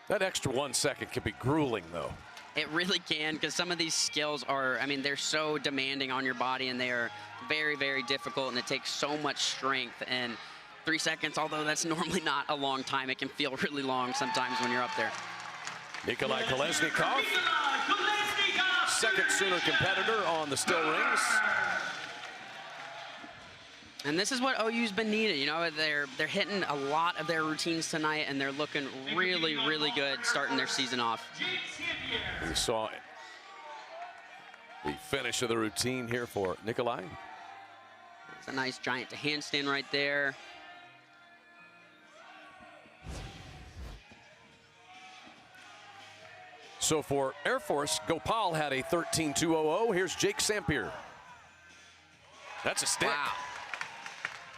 That extra 1 second can be grueling, though. It really can, because some of these skills are, I mean, they're so demanding on your body, and they are very, very difficult, and it takes so much strength. And 3 seconds, although that's normally not a long time, it can feel really long sometimes when you're up there. Nikolai Kolesnikov, second Sooner competitor on the still rings. And this is what OU's been needed. You know, they're hitting a lot of their routines tonight, and they're looking really, really good starting their season off. We saw the finish of the routine here for Nikolai. It's a nice giant to handstand right there. So for Air Force, Gopal had a 13.200. Here's Jake Sampier. That's a stick. Wow.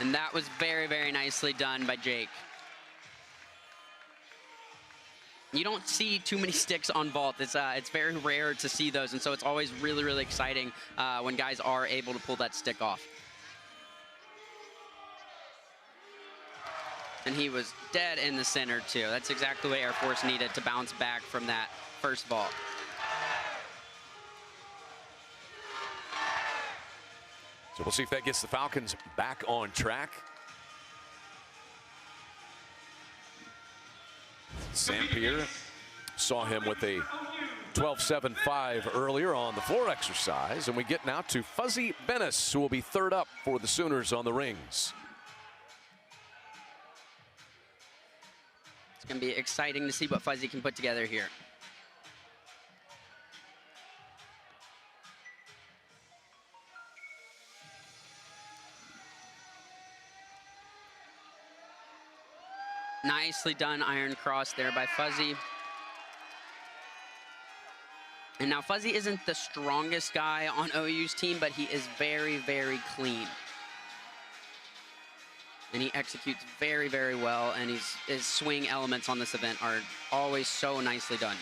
And that was very, very nicely done by Jake. You don't see too many sticks on vault. It's very rare to see those, and so it's always really, really exciting when guys are able to pull that stick off. And he was dead in the center, too. That's exactly what Air Force needed to bounce back from that first vault. So we'll see if that gets the Falcons back on track. Sampier saw him with a 12.75 earlier on the floor exercise. And we get now to Fuzzy Bennis, who will be third up for the Sooners on the rings. It's going to be exciting to see what Fuzzy can put together here. Nicely done iron cross there by Fuzzy. And now Fuzzy isn't the strongest guy on OU's team, but he is very, very clean. And he executes very, very well, and his swing elements on this event are always so nicely done.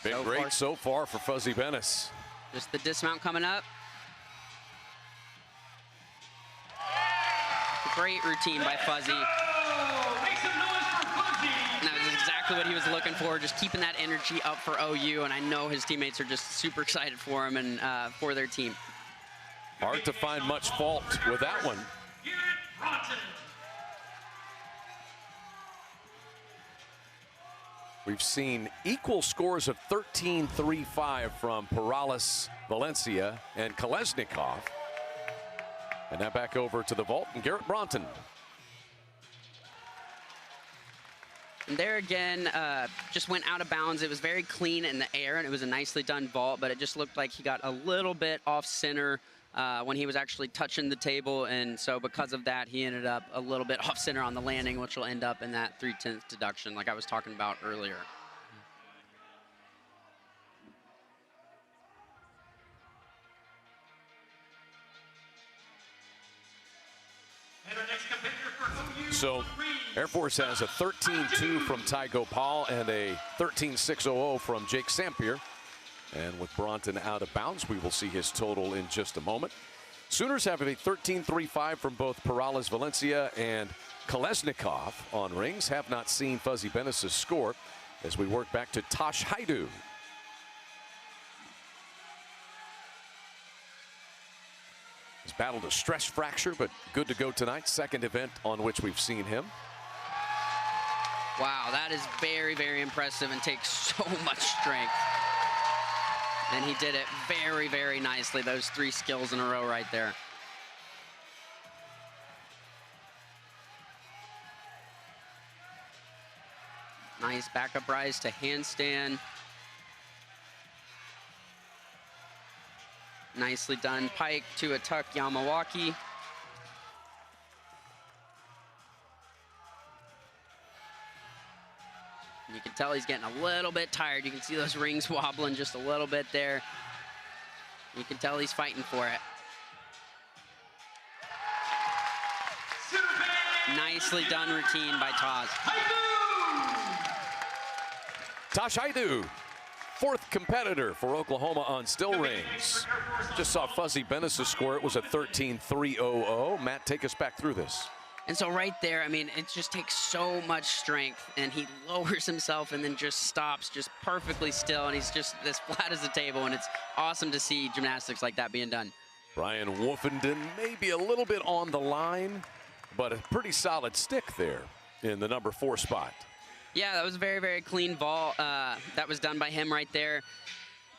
Big break so far for Fuzzy Bennis. Just the dismount coming up. Great routine by Fuzzy. And that was exactly what he was looking for, just keeping that energy up for OU, and I know his teammates are just super excited for him and for their team. Hard to find much fault with that one. We've seen equal scores of 13-3-5 from Perales, Valencia, and Kolesnikov. And now back over to the vault and Garrett Bronton. And there again, just went out of bounds. It was very clean in the air, and it was a nicely done vault, but it just looked like he got a little bit off center when he was actually touching the table, and so because of that, he ended up a little bit off center on the landing, which will end up in that 3/10 deduction like I was talking about earlier. So Air Force has a 13-2 from Ty Gopal and a 13-6-0 from Jake Sampier. And with Bronton out of bounds, we will see his total in just a moment. Sooners have a 13-3-5 from both Perales Valencia and Kolesnikov on rings. Have not seen Fuzzy Benes' score as we work back to Tosh Haidu. He's battled a stress fracture, but good to go tonight. Second event on which we've seen him. Wow, that is very, very impressive and takes so much strength. And he did it very, very nicely, those 3 skills in a row right there. Nice backup rise to handstand. Nicely done pike to a tuck Yamawaki. You can tell he's getting a little bit tired. You can see those rings wobbling just a little bit there. You can tell he's fighting for it. Nicely done routine by Tosh. Tosh Haidu, 4th competitor for Oklahoma on still rings. Just saw Fuzzy Benes' score. It was a 13-3-0-0. Matt, take us back through this. And so right there, I mean, it just takes so much strength, and he lowers himself and then just stops just perfectly still, and he's just as flat as a table, and it's awesome to see gymnastics like that being done. Brian Wolfenden maybe a little bit on the line, but a pretty solid stick there in the number 4 spot. Yeah, that was a very, very clean vault. That was done by him right there.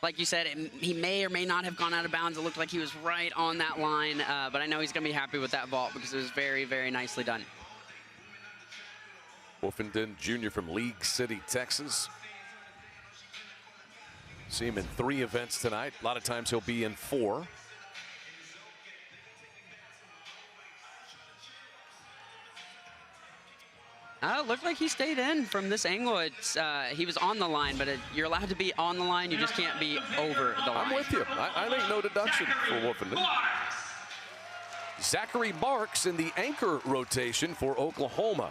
Like you said, he may or may not have gone out of bounds. It looked like he was right on that line, but I know he's going to be happy with that vault because it was very, very nicely done. Wolfenden Jr. from League City, Texas. See him in 3 events tonight. A lot of times he'll be in 4. Looked like he stayed in from this angle. It's he was on the line, but you're allowed to be on the line. You just can't be over the line. I'm with you. I think no deduction for Wolfenden. Zachary Marks in the anchor rotation for Oklahoma.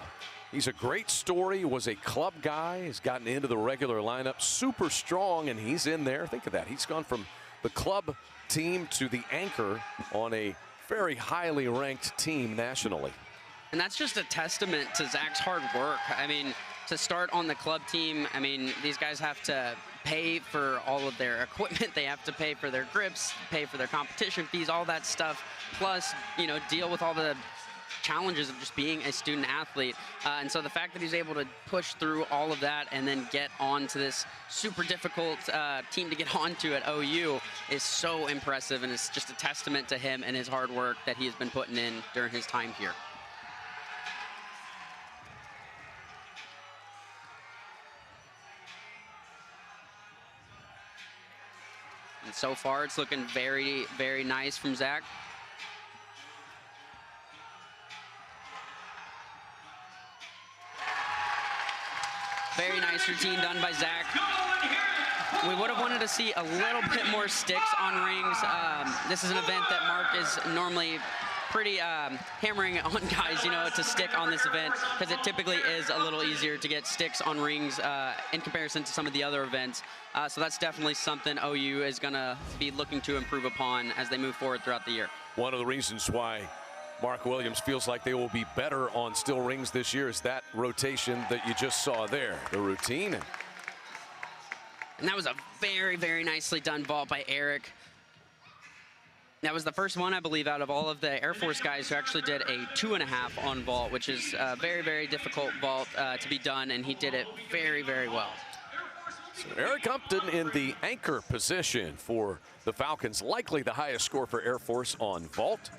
He's a great story, was a club guy, has gotten into the regular lineup, super strong, and he's in there. Think of that. He's gone from the club team to the anchor on a very highly ranked team nationally. And that's just a testament to Zach's hard work. I mean, to start on the club team, I mean, these guys have to pay for all of their equipment. They have to pay for their grips, pay for their competition fees, all that stuff. Plus, you know, deal with all the challenges of just being a student athlete. And so the fact that he's able to push through all of that and then get onto this super difficult team to get onto at OU is so impressive. And it's just a testament to him and his hard work that he has been putting in during his time here. And so far, it's looking very, very nice from Zach. Very nice routine done by Zach. We would have wanted to see a little bit more sticks on rings. This is an event that Mark is normally pretty hammering on guys, you know, to stick on this event because it typically is a little easier to get sticks on rings in comparison to some of the other events. So that's definitely something OU is going to be looking to improve upon as they move forward throughout the year. One of the reasons why Mark Williams feels like they will be better on still rings this year is that rotation that you just saw there, the routine. And that was a very, very nicely done vault by Eric. That was the first one, I believe, out of all of the Air Force guys who actually did a 2.5 on vault, which is a very, very difficult vault to be done, and he did it very, very well. So Eric Upton in the anchor position for the Falcons, likely the highest score for Air Force on vault.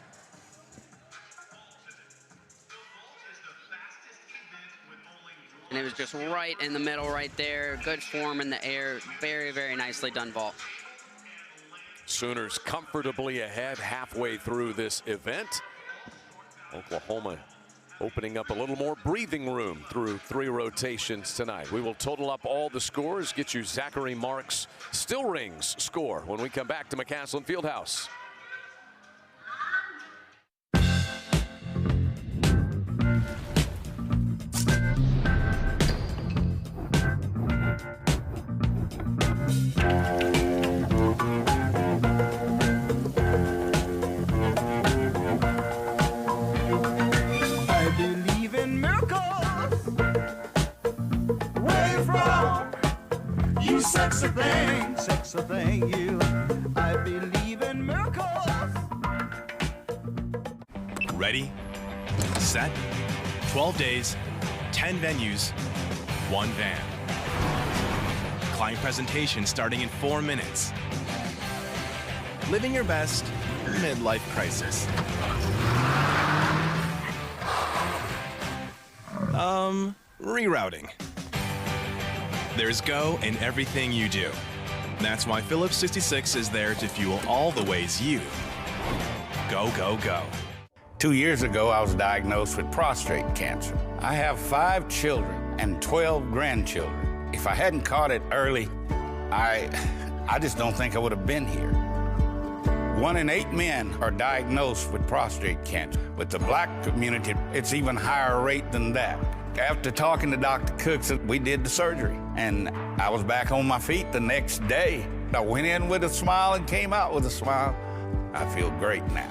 And it was just right in the middle right there. Good form in the air. Very, very nicely done vault. Sooners comfortably ahead halfway through this event. Oklahoma opening up a little more breathing room through 3 rotations tonight. We will total up all the scores, get you Zachary Mark's still rings score when we come back to McCaslin Fieldhouse. Sexy thing, you. I believe in miracles. Ready, set, 12 days, 10 venues, 1 van. Client presentation starting in 4 minutes. Living your best midlife crisis. Rerouting. There's go in everything you do. That's why Phillips 66 is there to fuel all the ways you go, go, go. 2 years ago, I was diagnosed with prostate cancer. I have 5 children and 12 grandchildren. If I hadn't caught it early, I just don't think I would have been here. 1 in 8 men are diagnosed with prostate cancer. With the black community, it's even higher rate than that. After talking to Dr. Cooks, we did the surgery, and I was back on my feet the next day. I went in with a smile and came out with a smile. I feel great now.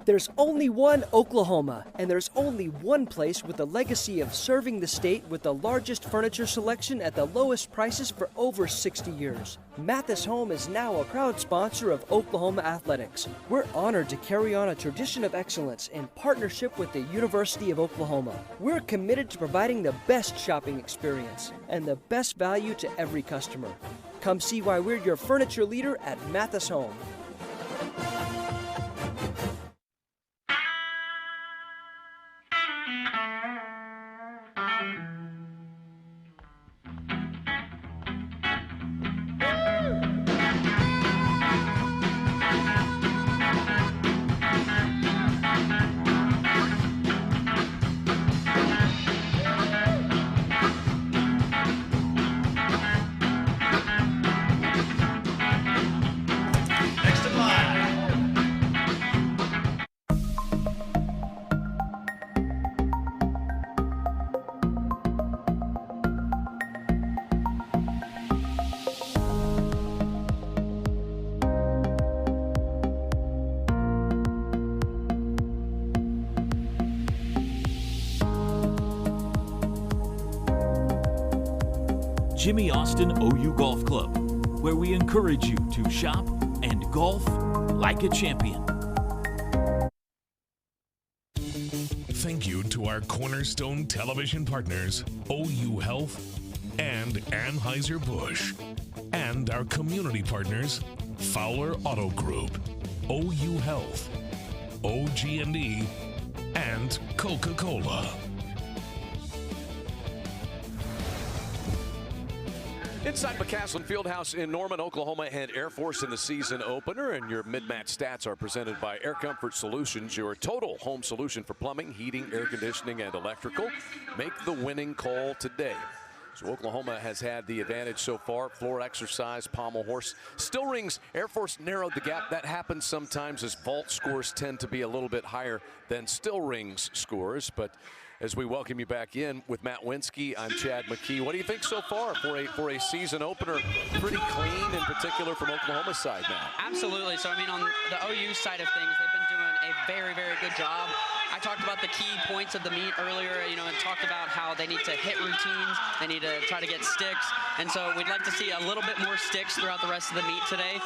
There's only one Oklahoma, and there's only one place with a legacy of serving the state with the largest furniture selection at the lowest prices for over 60 years. Mathis Home is now a proud sponsor of Oklahoma Athletics. We're honored to carry on a tradition of excellence in partnership with the University of Oklahoma. We're committed to providing the best shopping experience and the best value to every customer. Come see why we're your furniture leader at Mathis Home. Jimmy Austin OU Golf Club, where we encourage you to shop and golf like a champion. Thank you to our cornerstone television partners, OU Health and Anheuser-Busch, and our community partners, Fowler Auto Group, OU Health, OG&E, and Coca-Cola. Inside McCaslin Fieldhouse in Norman, Oklahoma, and Air Force in the season opener, and your mid-match stats are presented by Air Comfort Solutions, your total home solution for plumbing, heating, air conditioning, and electrical. Make the winning call today. So Oklahoma has had the advantage so far. Floor exercise, pommel horse. Still rings, Air Force narrowed the gap. That happens sometimes as vault scores tend to be a little bit higher than still rings scores, but as we welcome you back in with Matt Winsky, I'm Chad McKee. What do you think so far for a season opener? Pretty clean, in particular from Oklahoma's side now. Absolutely. So I mean, on the OU side of things, they've been doing a very, very good job. I talked about the key points of the meet earlier, and talked about how they need to hit routines, they need to try to get sticks, and so we'd like to see a little bit more sticks throughout the rest of the meet today,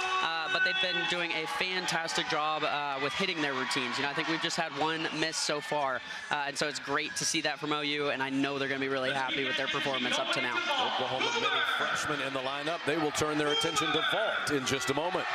but they've been doing a fantastic job with hitting their routines. I think we've just had one miss so far, and so it's great to see that from OU, and I know they're going to be really happy with their performance up to now. Oklahoma many freshmen in the lineup. They will turn their attention to vault in just a moment.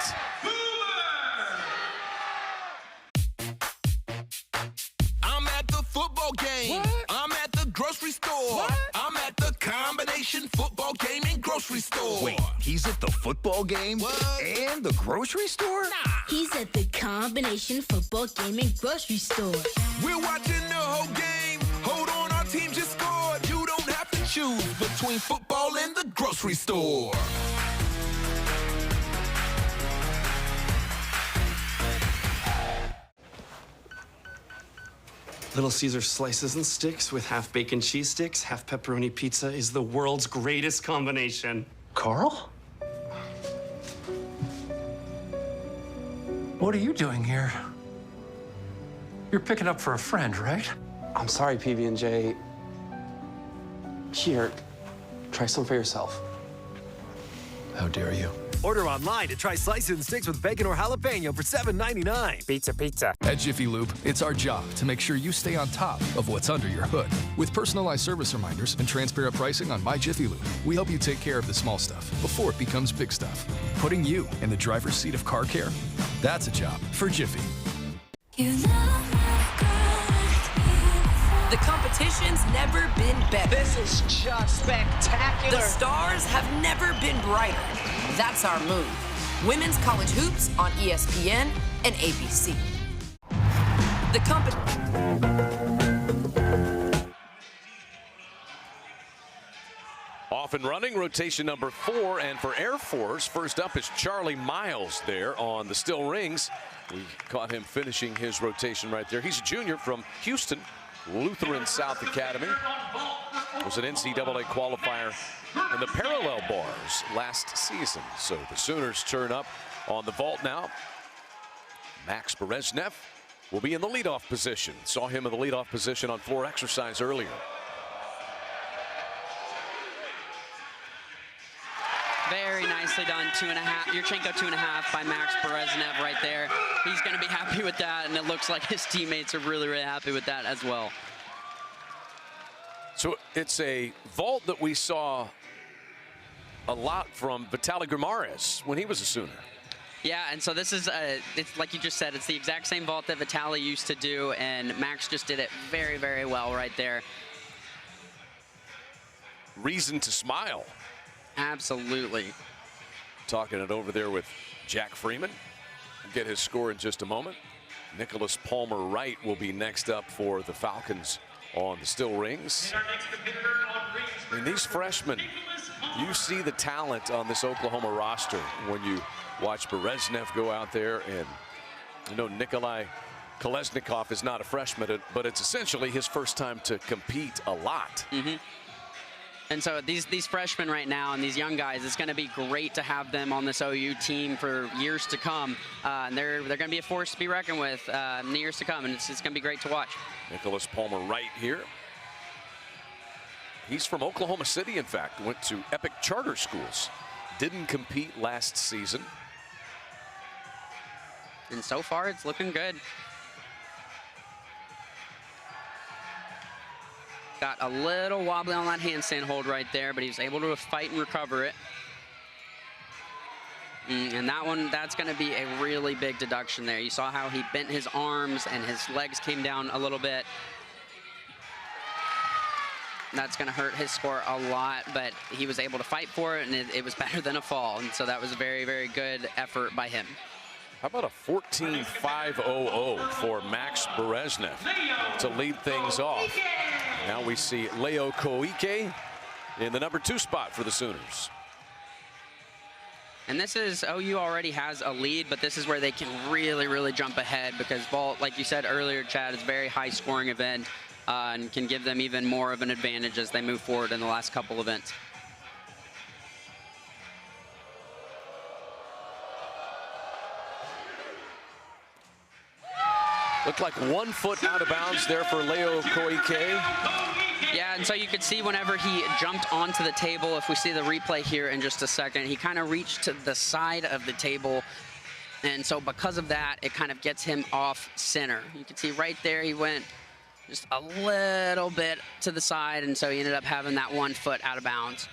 Football game. What? I'm at the grocery store. What? I'm at the combination football game and grocery store. Wait, he's at the football game and the grocery store? Nah. He's at the combination football game and grocery store. We're watching the whole game. Hold on, our team just scored. You don't have to choose between football and the grocery store. Little Caesar slices and sticks with half bacon cheese sticks, half pepperoni pizza is the world's greatest combination. Carl? What are you doing here? You're picking up for a friend, right? I'm sorry, PB&J. Here, try some for yourself. How dare you? Order online to try slices and sticks with bacon or jalapeno for $7.99. Pizza. At Jiffy Lube, it's our job to make sure you stay on top of what's under your hood. With personalized service reminders and transparent pricing on My Jiffy Lube, we help you take care of the small stuff before it becomes big stuff. Putting you in the driver's seat of car care, that's a job for Jiffy. The competition's never been better. This is just spectacular. The stars have never been brighter. That's our move. Women's college hoops on ESPN and ABC. Off and running, rotation number 4, and for Air Force, first up is Charlie Miles there on the still rings. We caught him finishing his rotation right there. He's a junior from Houston, Lutheran South Academy. Was an NCAA qualifier in the parallel bars last season. So the Sooners turn up on the vault now. Max Bereznev will be in the leadoff position. Saw him in the leadoff position on floor exercise earlier. Very nicely done, 2.5. Yurchenko 2.5 by Max Bereznev right there. He's going to be happy with that, and it looks like his teammates are really, really happy with that as well. So it's a vault that we saw a lot from Vitaly Grimares when he was a Sooner. Yeah, and so this is, it's like you just said, it's the exact same vault that Vitaly used to do, and Max just did it very, very well right there. Reason to smile. Absolutely. Talking it over there with Jack Freeman. We'll get his score in just a moment. Nicholas Palmer Wright will be next up for the Falcons on the still rings. I mean, these freshmen, you see the talent on this Oklahoma roster when you watch Bereznev go out there, and you know Nikolai Kolesnikov is not a freshman, but it's essentially his first time to compete a lot. Mm-hmm. And so these freshmen right now and these young guys, it's going to be great to have them on this OU team for years to come. And they're going to be a force to be reckoned with in the years to come, and it's going to be great to watch. Nicholas Palmer Wright here. He's from Oklahoma City, in fact. Went to Epic Charter Schools. Didn't compete last season. And so far, it's looking good. Got a little wobbly on that handstand hold right there, but he was able to fight and recover it. And that's going to be a really big deduction there. You saw how he bent his arms and his legs came down a little bit. That's going to hurt his score a lot, but he was able to fight for it, and it was better than a fall. And so that was a very, very good effort by him. How about a 14.500 for Max Bereznev to lead things off? Now we see Leo Koike in the number 2 spot for the Sooners. And this is, OU already has a lead, but this is where they can really, really jump ahead, because vault, like you said earlier, Chad, is a very high-scoring event and can give them even more of an advantage as they move forward in the last couple events. Looked like 1 foot out of bounds there for Leo Koike. Yeah, and so you could see whenever he jumped onto the table, if we see the replay here in just a second, he kind of reached to the side of the table. And so because of that, it kind of gets him off center. You can see right there, he went just a little bit to the side, and so he ended up having that 1 foot out of bounds.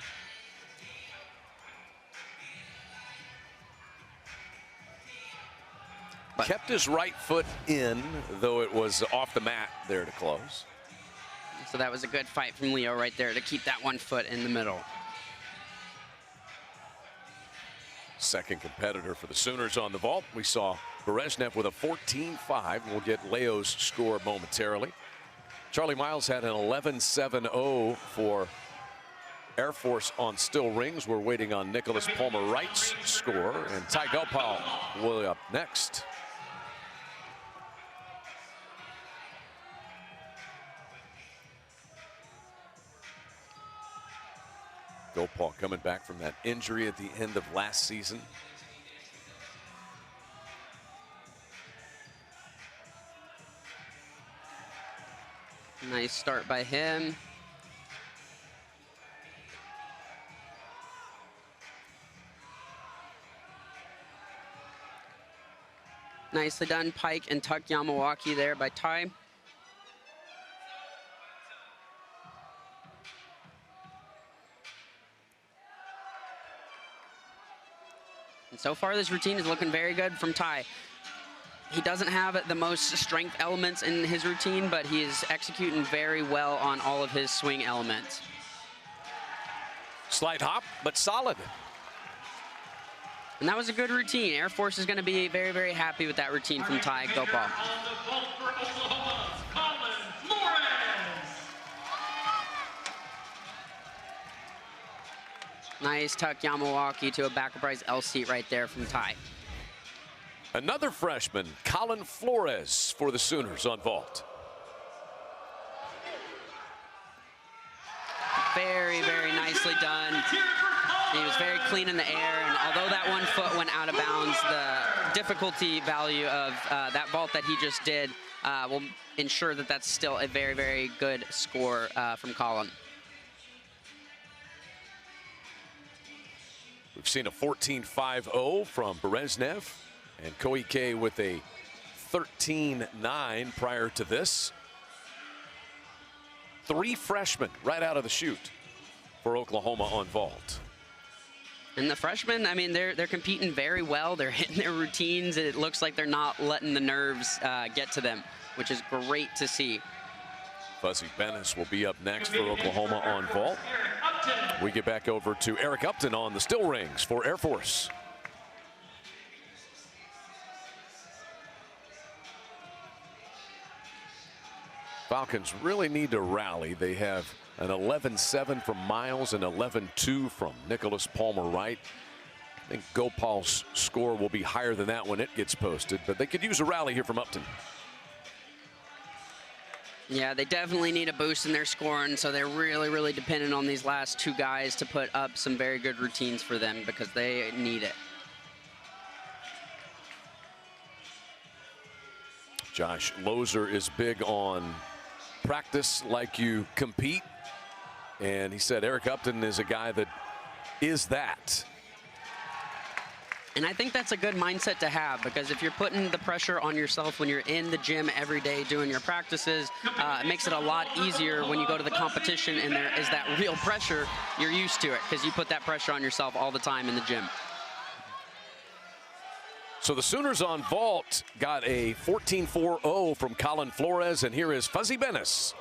But kept his right foot in, though it was off the mat there to close. So that was a good fight from Leo right there to keep that 1 foot in the middle. Second competitor for the Sooners on the vault. We saw Berezhnev with a 14.5. We'll get Leo's score momentarily. Charlie Miles had an 11.70 for Air Force on still rings. We're waiting on Nicholas Palmer-Wright's score, and Ty Gopal will be up next. Gopal coming back from that injury at the end of last season. Nice start by him. Nicely done, Pike and Tuck Yamawaki there by Ty. And so far, this routine is looking very good from Ty. He doesn't have the most strength elements in his routine, but he is executing very well on all of his swing elements. Slight hop, but solid. And that was a good routine. Air Force is going to be very, very happy with that routine from Ty Gopal. Nice tuck Yamawaki to a back reprise L seat right there from Ty. Another freshman, Colin Flores, for the Sooners on vault. Very, very nicely done. He was very clean in the air, and although that 1 foot went out of bounds, the difficulty value of that vault that he just did will ensure that that's still a very, very good score from Colin. We've seen a 14.50 from Berezhnev, and Koike with a 13.9 prior to this. 3 freshmen right out of the chute for Oklahoma on vault. And the freshmen, I mean, they're competing very well. They're hitting their routines. It looks like they're not letting the nerves get to them, which is great to see. Fuzzy Bennis will be up next for Oklahoma on vault. We get back over to Eric Upton on the still rings for Air Force. Falcons really need to rally. They have an 11.7 from Miles and 11.2 from Nicholas Palmer-Wright. I think Gopal's score will be higher than that when it gets posted, but they could use a rally here from Upton. Yeah, they definitely need a boost in their scoring, so they're really, really dependent on these last 2 guys to put up some very good routines for them because they need it. Josh Lozer is big on practice like you compete, and he said Eric Upton is a guy that is that. And I think that's a good mindset to have, because if you're putting the pressure on yourself when you're in the gym every day doing your practices, it makes it a lot easier when you go to the competition and there is that real pressure. You're used to it because you put that pressure on yourself all the time in the gym. So the Sooners on vault got a 14.40 from Colin Flores, and here is Fuzzy Bennis.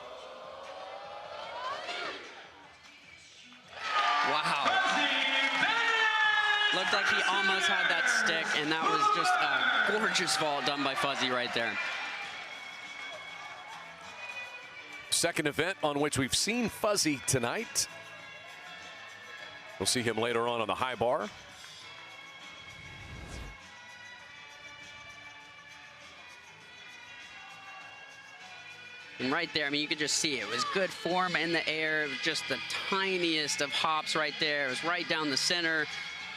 Wow. Looked like he almost had that stick, and that was just a gorgeous vault done by Fuzzy right there. Second event on which we've seen Fuzzy tonight. We'll see him later on the high bar. And right there, I mean, you could just see it was good form in the air. It was just the tiniest of hops right there. It was right down the center.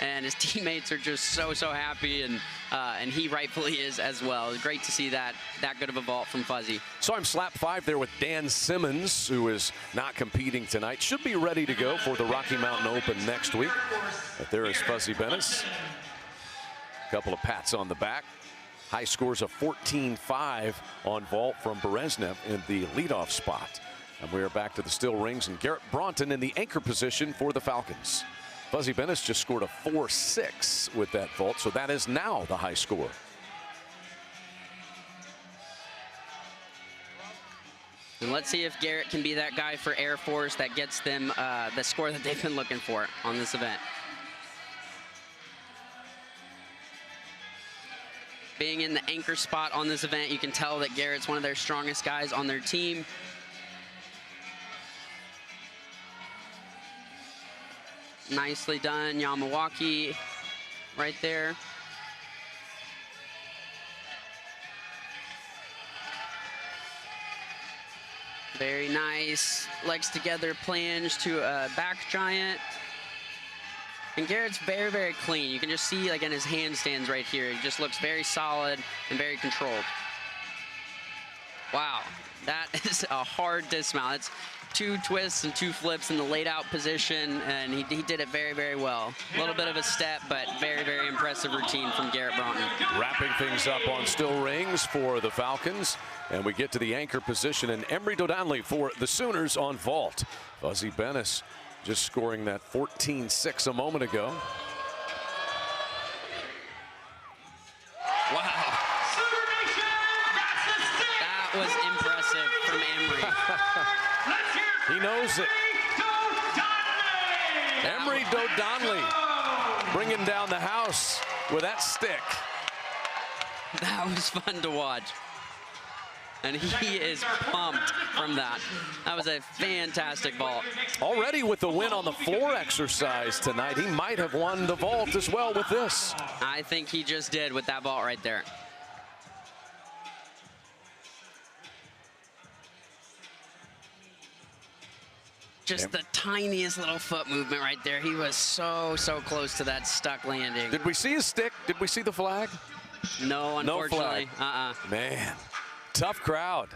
and his teammates are just so happy, and he rightfully is as well. It's great to see that good of a vault from Fuzzy. So I'm slap 5 there with Dan Simmons, who is not competing tonight. Should be ready to go for the Rocky Mountain Open next week. But there is Fuzzy Bennis. A couple of pats on the back. High scores of 14-5 on vault from Bereznev in the leadoff spot. And we are back to the still rings, and Garrett Bronton in the anchor position for the Falcons. Fuzzy Bennis just scored a 4-6 with that vault, so that is now the high score. And let's see if Garrett can be that guy for Air Force that gets them the score that they've been looking for on this event. Being in the anchor spot on this event, you can tell that Garrett's one of their strongest guys on their team. Nicely done, Yamawaki right there. Very nice. Legs together plunge to a back giant. And Garrett's very clean. You can just see, like, in his handstands right here, he just looks very solid and very controlled. Wow, that is a hard dismount. It's 2 twists and 2 flips in the laid out position, and he did it very well. A little bit of a step, but very impressive routine from Garrett Bronton. Wrapping things up on still rings for the Falcons, and we get to the anchor position, and Emery Dodonley for the Sooners on vault. Fuzzy Bennis just scoring that 14-6 a moment ago. Wow. That was impressive from Emery. He knows it. Emery Dodonley bringing down the house with that stick. That was fun to watch. And he is pumped from that. That was a fantastic vault. Already with the win on the floor exercise tonight, he might have won the vault as well with this. I think he just did with that vault right there. Just the tiniest little foot movement right there. He was so close to that stuck landing. Did we see his stick? Did we see the flag? No, unfortunately. No flag. Man, tough crowd.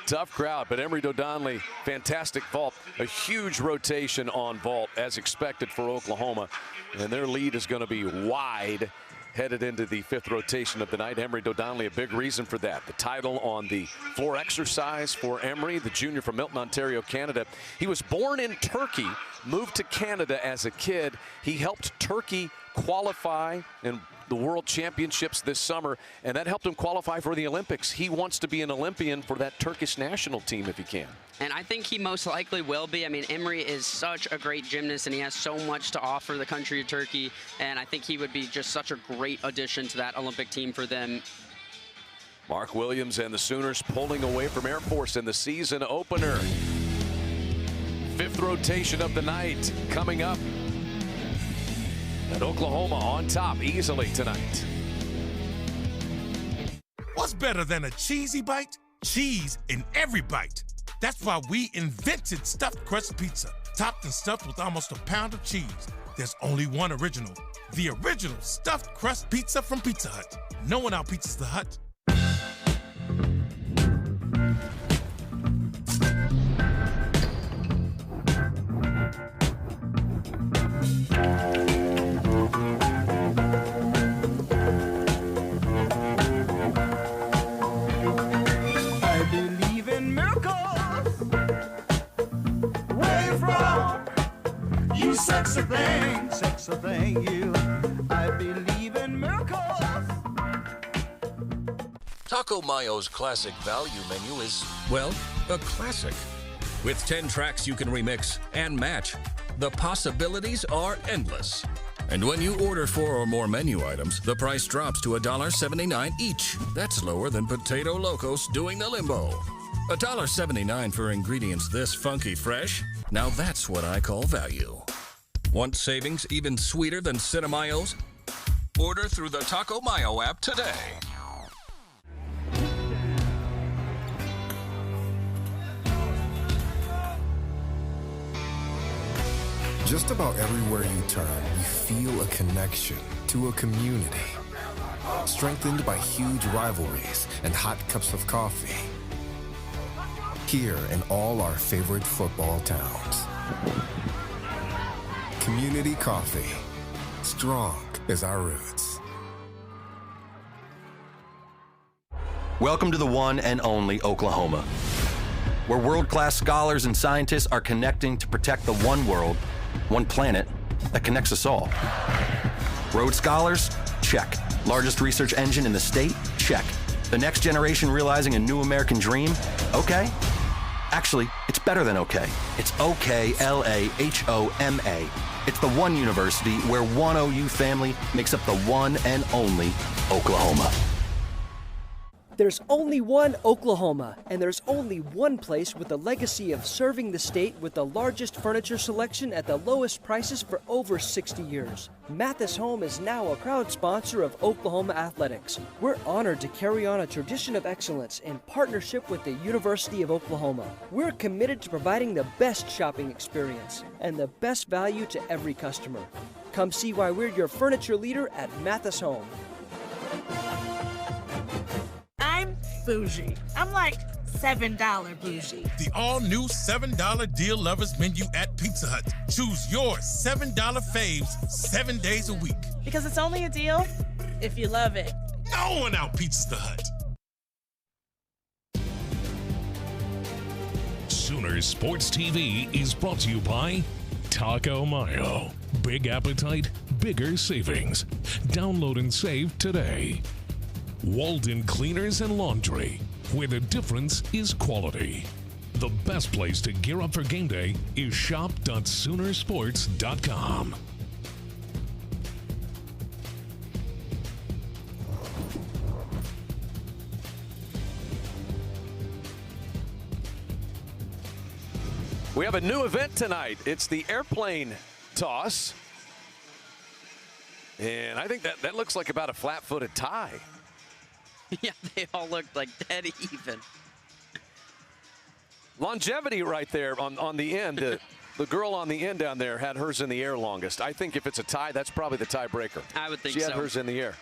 Tough crowd, but Emery Dodonley, fantastic vault. A huge rotation on vault as expected for Oklahoma. And their lead is going to be wide headed into the 5th rotation of the night. Emery Dodonley, a big reason for that. The title on the floor exercise for Emery, the junior from Milton, Ontario, Canada. He was born in Turkey, moved to Canada as a kid. He helped Turkey qualify in the World Championships this summer, and that helped him qualify for the Olympics. He wants to be an Olympian for that Turkish national team if he can. And I think he most likely will be. I mean, Emery is such a great gymnast, and he has so much to offer the country of Turkey, and I think he would be just such a great addition to that Olympic team for them. Mark Williams and the Sooners pulling away from Air Force in the season opener. 5th rotation of the night coming up. And Oklahoma on top easily tonight. What's better than a cheesy bite? Cheese in every bite. That's why we invented stuffed crust pizza. Topped and stuffed with almost a pound of cheese. There's only one original. The original stuffed crust pizza from Pizza Hut. No one out-pizzas the Hut. Sexy thing, you. I believe in miracles. Taco Mayo's classic value menu is, well, a classic. With 10 tracks you can remix and match, the possibilities are endless. And when you order 4 or more menu items, the price drops to $1.79 each. That's lower than Potato Locos doing the limbo. $1.79 for ingredients this funky fresh? Now that's what I call value. Want savings even sweeter than Cinnamayo's? Order through the Taco Mayo app today. Just about everywhere you turn, you feel a connection to a community. Strengthened by huge rivalries and hot cups of coffee. Here in all our favorite football towns. Community coffee. Strong as our roots. Welcome to the one and only Oklahoma, where world-class scholars and scientists are connecting to protect the one world, one planet that connects us all. Rhodes Scholars? Check. Largest research engine in the state? Check. The next generation realizing a new American dream? Okay. Actually, it's better than okay. It's OKLAHOMA. It's the one university where one OU family makes up the one and only Oklahoma. There's only one Oklahoma, and there's only one place with a legacy of serving the state with the largest furniture selection at the lowest prices for over 60 years. Mathis Home is now a proud sponsor of Oklahoma Athletics. We're honored to carry on a tradition of excellence in partnership with the University of Oklahoma. We're committed to providing the best shopping experience and the best value to every customer. Come see why we're your furniture leader at Mathis Home. I'm bougie. I'm like $7 bougie. The all-new $7 deal lovers menu at Pizza Hut. Choose your $7 faves 7 days a week. Because it's only a deal if you love it. No one out-pizzas the Hut. Sooners Sports TV is brought to you by Taco Mayo. Big appetite, bigger savings. Download and save today. Walden Cleaners and Laundry, where the difference is quality. The best place to gear up for game day is shop.soonersports.com. We have a new event tonight. It's the airplane toss. And I think that looks like about a flat-footed tie. Yeah, they all looked like dead even. Longevity right there on the end. The girl on the end down there had hers in the air longest. I think if it's a tie, that's probably the tiebreaker. I would think so. She had hers in the air.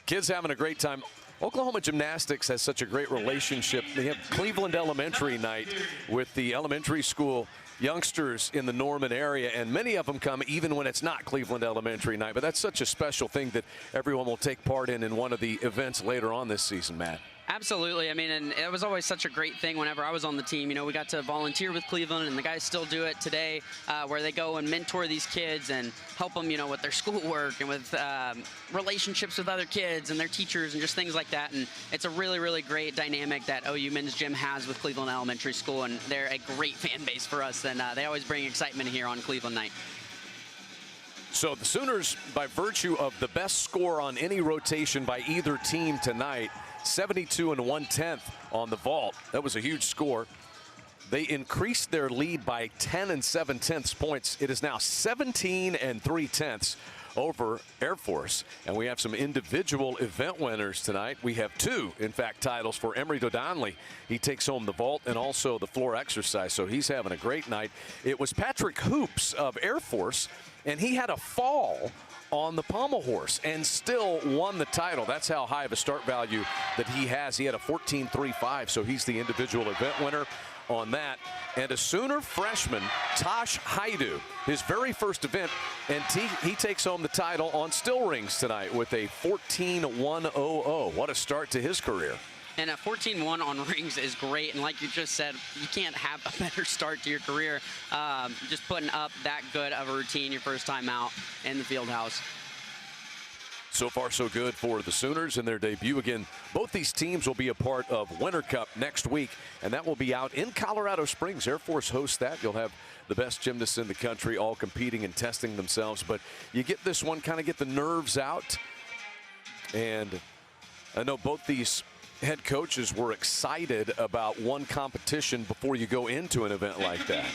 Kids having a great time. Oklahoma Gymnastics has such a great relationship. They have Cleveland Elementary night with the elementary school youngsters in the Norman area, and many of them come even when it's not Cleveland Elementary night. But that's such a special thing that everyone will take part in one of the events later on this season, Matt. Absolutely. I mean, and it was always such a great thing whenever I was on the team. You know, we got to volunteer with Cleveland, and the guys still do it today, where they go and mentor these kids and help them, you know, with their schoolwork and with relationships with other kids and their teachers and just things like that. And it's a really, really great dynamic that OU Men's Gym has with Cleveland Elementary School, and they're a great fan base for us, and they always bring excitement here on Cleveland night. So the Sooners, by virtue of the best score on any rotation by either team tonight, 72 1/10 on the vault. That was a huge score. They increased their lead by 10 7/10 points. It is now 17 3/10 over Air Force. And we have some individual event winners tonight. We have two, in fact, titles for Emory Dodonley. He takes home the vault and also the floor exercise, so he's having a great night. It was Patrick Hoops of Air Force, and he had a fall on the pommel horse and still won the title. That's how high of a start value that he has. He had a 14.35, so he's the individual event winner on that. And a Sooner freshman, Tosh Haidu, his very first event, and he takes home the title on still rings tonight with a 14.100. What a start to his career. And a 14-1 on rings is great. And like you just said, you can't have a better start to your career. Just putting up that good of a routine your first time out in the field house. So far, so good for the Sooners in their debut. Again, both these teams will be a part of Winter Cup next week, and that will be out in Colorado Springs. Air Force hosts that. You'll have the best gymnasts in the country all competing and testing themselves. But you get this one, kind of get the nerves out. And I know both these head coaches were excited about one competition before you go into an event like that.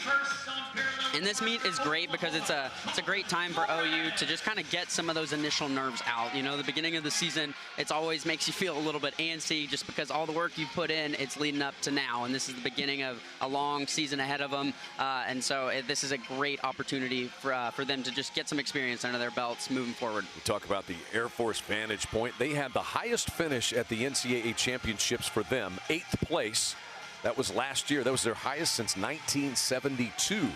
And this meet is great because it's a great time for OU to just kind of get some of those initial nerves out. You know, the beginning of the season, it's always makes you feel a little bit antsy just because all the work you put in, it's leading up to now. And this is the beginning of a long season ahead of them. And so this is a great opportunity for them to just get some experience under their belts moving forward. We talk about the Air Force Vantage Point. They had the highest finish at the NCAA championships for them, 8th place. That was last year. That was their highest since 1972.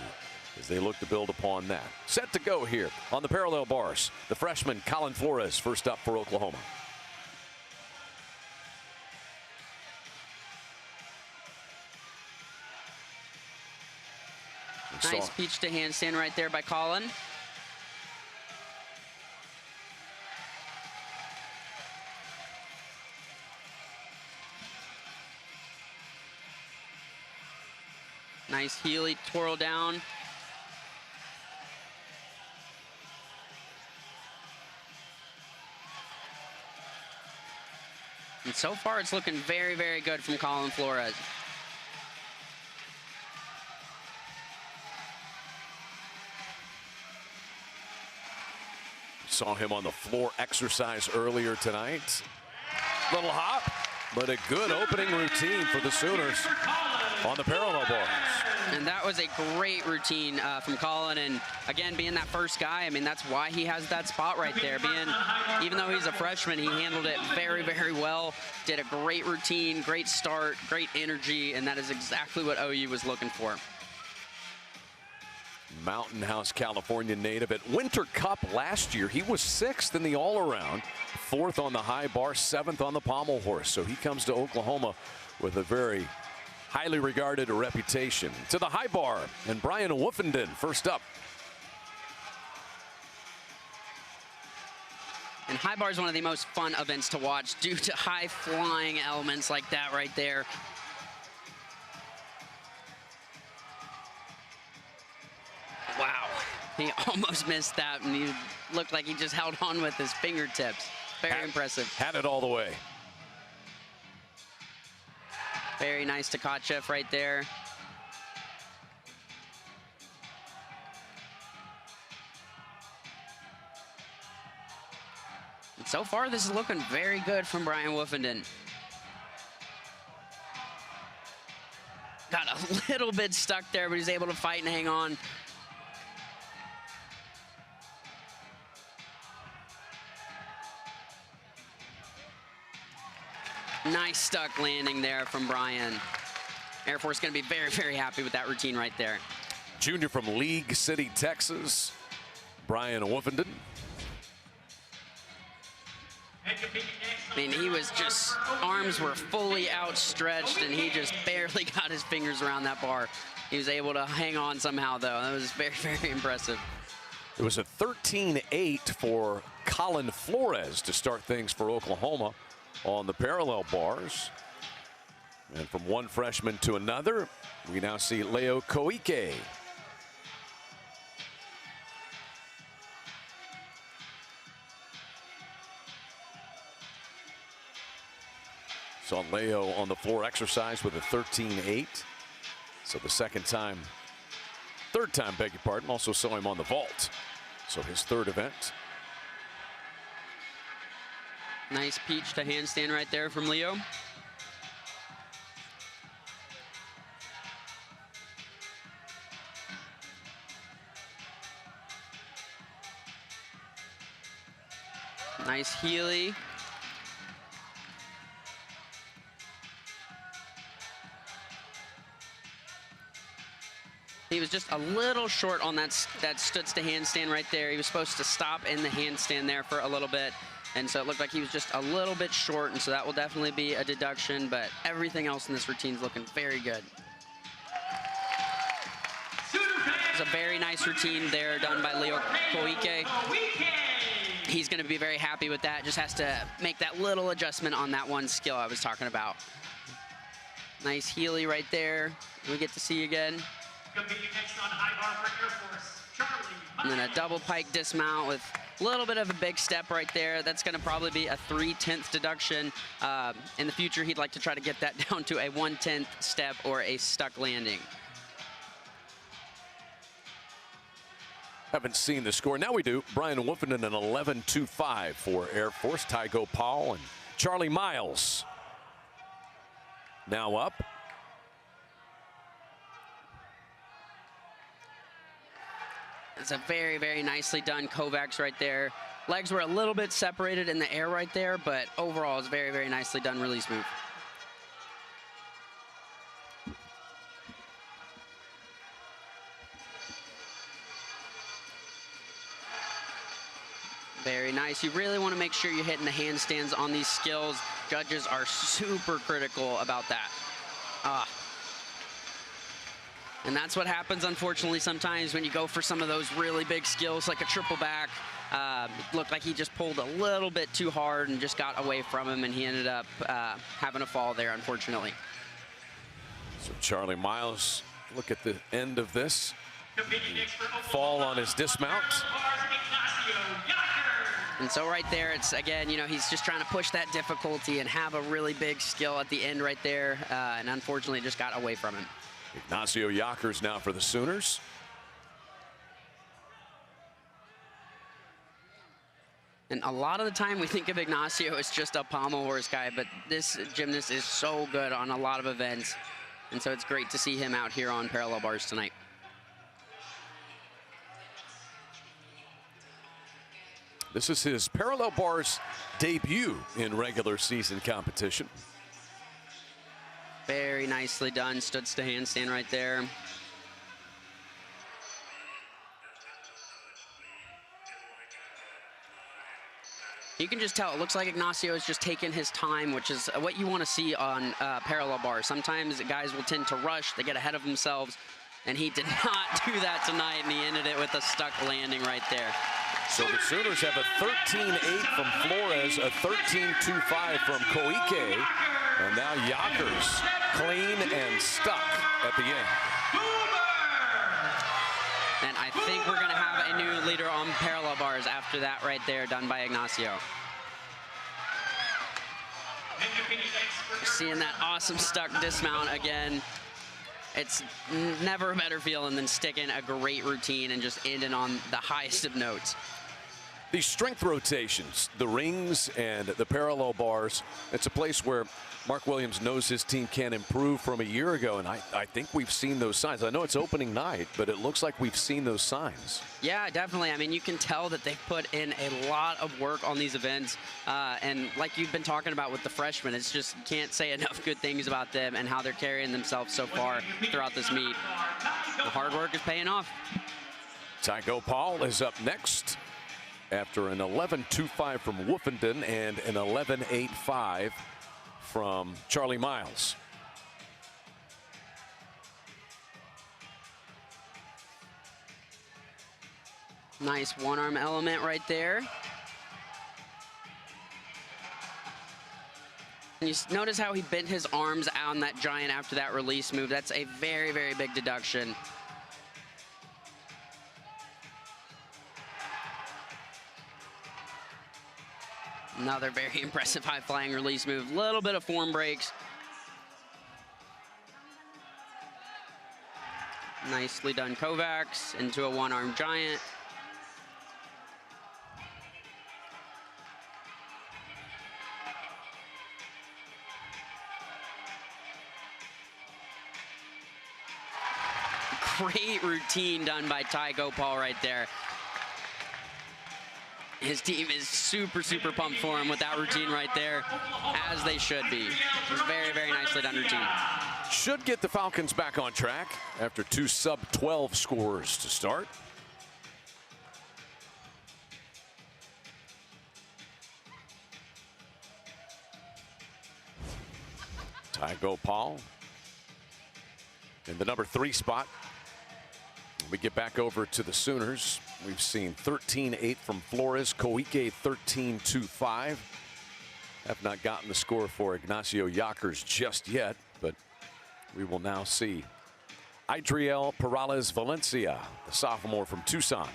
As they look to build upon that. Set to go here on the parallel bars. The freshman Colin Flores first up for Oklahoma. Nice peach to handstand right there by Colin. Nice Healy twirl down. And so far, it's looking very, very good from Colin Flores. Saw him on the floor exercise earlier tonight. Little hop, but a good opening routine for the Sooners on the parallel bars. And that was a great routine from Colin. And again, being that first guy, I mean, that's why he has that spot right there. Even though he's a freshman, he handled it very, very well. Did a great routine, great start, great energy, and that is exactly what OU was looking for. Mountain House, California native. At Winter Cup last year, he was 6th in the all-around, 4th on the high bar, 7th on the pommel horse. So he comes to Oklahoma with a very highly regarded reputation. To the high bar, and Brian Woofenden first up. And high bar is one of the most fun events to watch due to high flying elements like that right there. Wow, he almost missed that, and he looked like he just held on with his fingertips. Very impressive. Had it all the way. Very nice Tkachev right there. And so far, this is looking very good from Brian Woofenden. Got a little bit stuck there, but he's able to fight and hang on. Nice stuck landing there from Brian. Air Force going to be very, very happy with that routine right there. Junior from League City, Texas, Brian Woofenden. I mean, he was just, arms were fully outstretched, and he just barely got his fingers around that bar. He was able to hang on somehow, though. That was very, very impressive. It was a 13-8 for Colin Flores to start things for Oklahoma on the parallel bars. And from one freshman to another, we now see Leo Koike. Saw Leo on the floor exercise with a 13-8. So the third time, beg your pardon, also saw him on the vault. So his third event. Nice peach to handstand right there from Leo. Nice Healy. He was just a little short on that Stutz to handstand right there. He was supposed to stop in the handstand there for a little bit. And so it looked like he was just a little bit short, and so that will definitely be a deduction, but everything else in this routine is looking very good. It's a very nice routine there done by Leo Koike. He's going to be very happy with that. Just has to make that little adjustment on that one skill I was talking about. Nice Healy right there. We get to see again. And then a double pike dismount with A little bit of a big step right there. That's going to probably be a 3/10 deduction. In the future, he'd like to try to get that down to a 1/10 step or a stuck landing. Haven't seen the score. Now we do. Brian Wolfenden, an 11.25 for Air Force. Tygo Paul and Charlie Miles now up. It's a very, very nicely done Kovacs right there. Legs were a little bit separated in the air right there, but overall it's very, very nicely done release move. Very nice. You really want to make sure you're hitting the handstands on these skills. Judges are super critical about that. And that's what happens, unfortunately, sometimes when you go for some of those really big skills, like a triple back. Looked like he just pulled a little bit too hard and just got away from him, and he ended up having a fall there, unfortunately. So Charlie Miles, look at the end of this. Fall on his dismount. And so right there, it's, again, you know, he's just trying to push that difficulty and have a really big skill at the end right there, and unfortunately just got away from him. Ignacio Yockers now for the Sooners. And a lot of the time we think of Ignacio as just a pommel horse guy, but this gymnast is so good on a lot of events. And so it's great to see him out here on parallel bars tonight. This is his parallel bars debut in regular season competition. Very nicely done, studs to handstand right there. You can just tell, it looks like Ignacio is just taking his time, which is what you want to see on parallel bars. Sometimes guys will tend to rush, they get ahead of themselves, and he did not do that tonight, and he ended it with a stuck landing right there. So the Sooners have a 13.8 from Flores, a 13.25 from Koike, and now Yockers clean and stuck at the end. And I think we're going to have a new leader on parallel bars after that right there, done by Ignacio. Seeing that awesome stuck dismount again. It's never a better feeling than sticking a great routine and just ending on the highest of notes. The strength rotations, the rings and the parallel bars, it's a place where Mark Williams knows his team can improve from a year ago, and I think we've seen those signs. I know it's opening night, but it looks like we've seen those signs. Yeah, definitely. I mean, you can tell that they've put in a lot of work on these events, and like you've been talking about with the freshmen, it's just can't say enough good things about them and how they're carrying themselves so far throughout this meet. The hard work is paying off. Tygo Paul is up next after an 11.25 from Wolfenden and an 11.85 from Charlie Miles. Nice one-arm element right there. And you notice how he bent his arms on that giant after that release move. That's a very, very big deduction. Another very impressive high-flying release move. Little bit of form breaks. Nicely done Kovacs into a one-arm giant. Great routine done by Tygo Paul right there. His team is super, super pumped for him with that routine right there, as they should be. It's very, very nicely done routine. Should get the Falcons back on track after two sub-12 scores to start. Tygo Paul in the number 3 spot. We get back over to the Sooners. We've seen 13.8 from Flores, Koike 13.25. Have not gotten the score for Ignacio Yockers just yet, but we will now see Idriel Perales Valencia, the sophomore from Tucson.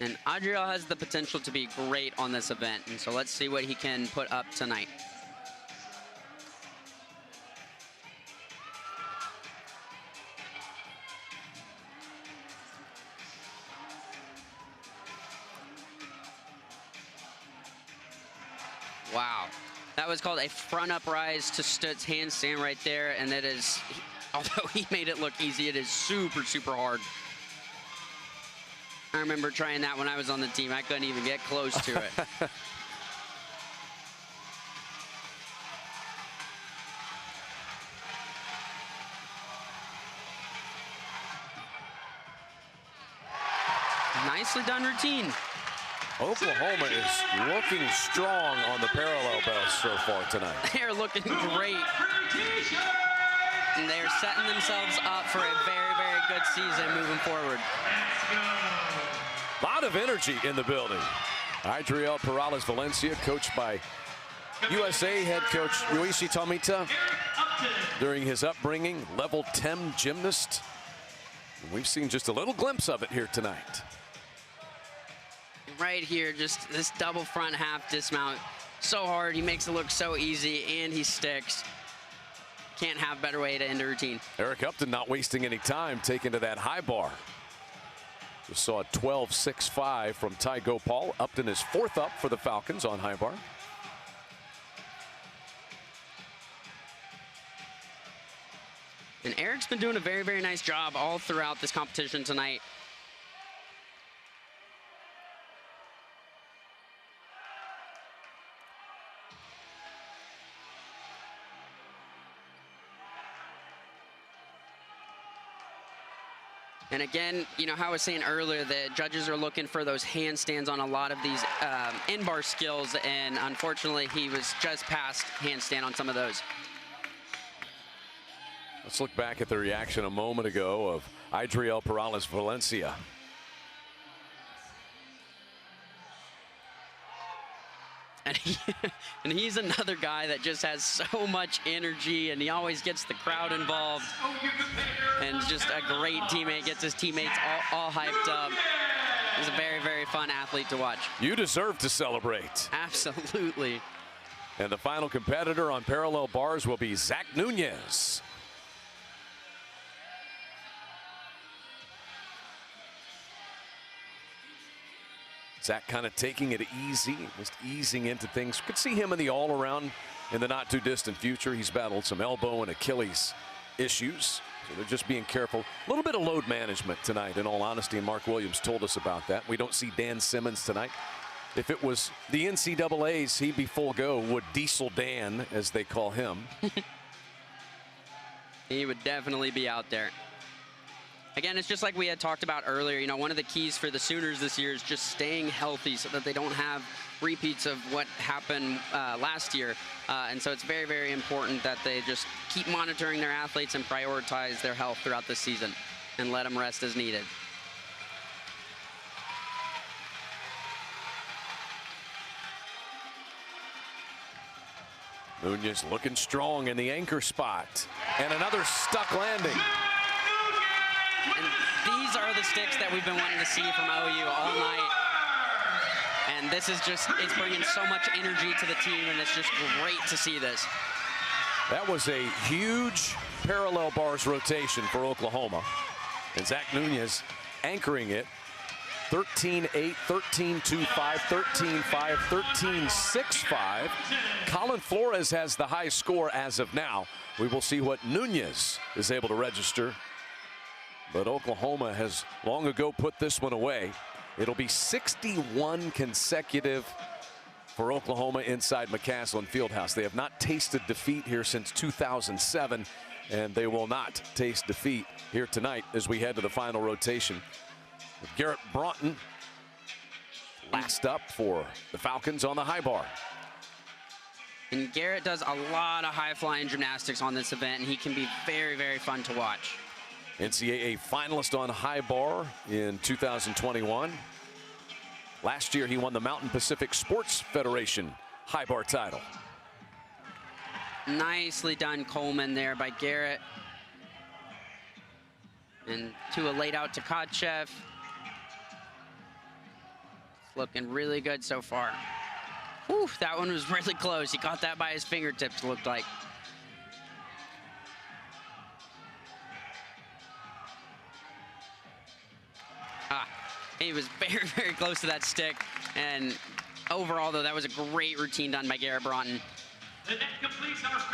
And Adriel has the potential to be great on this event, and so let's see what he can put up tonight. Wow, that was called a front uprise to Stutz handstand right there, and it is, although he made it look easy, it is super, super hard. I remember trying that when I was on the team. I couldn't even get close to it. Nicely done routine. Oklahoma is looking strong on the parallel belts so far tonight. They're looking great. And they're setting themselves up for a very, very good season moving forward. A lot of energy in the building. Adriel Perales Valencia, coached by USA head coach Yoichi Tomita. During his upbringing, level 10 gymnast. We've seen just a little glimpse of it here tonight. Right here, just this double front half dismount. So hard, he makes it look so easy, and he sticks. Can't have a better way to end a routine. Eric Upton not wasting any time, taking to that high bar. Just saw a 12.65 from Ty Gopal. Upton is fourth up for the Falcons on high bar. And Eric's been doing a very, very nice job all throughout this competition tonight. And again, you know, how I was saying earlier, the judges are looking for those handstands on a lot of these in-bar skills, and unfortunately, he was just past handstand on some of those. Let's look back at the reaction a moment ago of Adriel Perales Valencia. And he's another guy that just has so much energy, and he always gets the crowd involved. And just a great teammate, gets his teammates all hyped up. He's a very, very fun athlete to watch. You deserve to celebrate. Absolutely. And the final competitor on parallel bars will be Zach Nunez. Zach kind of taking it easy, just easing into things. Could see him in the all-around in the not-too-distant future. He's battled some elbow and Achilles issues, so they're just being careful. A little bit of load management tonight, in all honesty, and Mark Williams told us about that. We don't see Dan Simmons tonight. If it was the NCAAs, he'd be full go, would Diesel Dan, as they call him. He would definitely be out there. Again, it's just like we had talked about earlier. You know, one of the keys for the Sooners this year is just staying healthy so that they don't have repeats of what happened last year. And so it's very, very important that they just keep monitoring their athletes and prioritize their health throughout the season and let them rest as needed. Nunez looking strong in the anchor spot. And another stuck landing. And these are the sticks that we've been wanting to see from OU all night. And this is just, it's bringing so much energy to the team, and it's just great to see this. That was a huge parallel bars rotation for Oklahoma. And Zach Nunez anchoring it. 13-8, 13-2-5, 13-5, 13-6-5. Colin Flores has the high score as of now. We will see what Nunez is able to register. But Oklahoma has long ago put this one away. It'll be 61 consecutive for Oklahoma inside McCaslin Fieldhouse. They have not tasted defeat here since 2007, and they will not taste defeat here tonight as we head to the final rotation. With Garrett Broughton last up for the Falcons on the high bar. And Garrett does a lot of high-flying gymnastics on this event, and he can be very, very fun to watch. NCAA finalist on high bar in 2021. Last year, he won the Mountain Pacific Sports Federation high bar title. Nicely done, Coleman, there by Garrett. And to a laid out to Tkachev. looking really good so far. Whew, that one was really close. He caught that by his fingertips, looked like. He was very, very close to that stick. And overall, though, that was a great routine done by Garrett Broughton.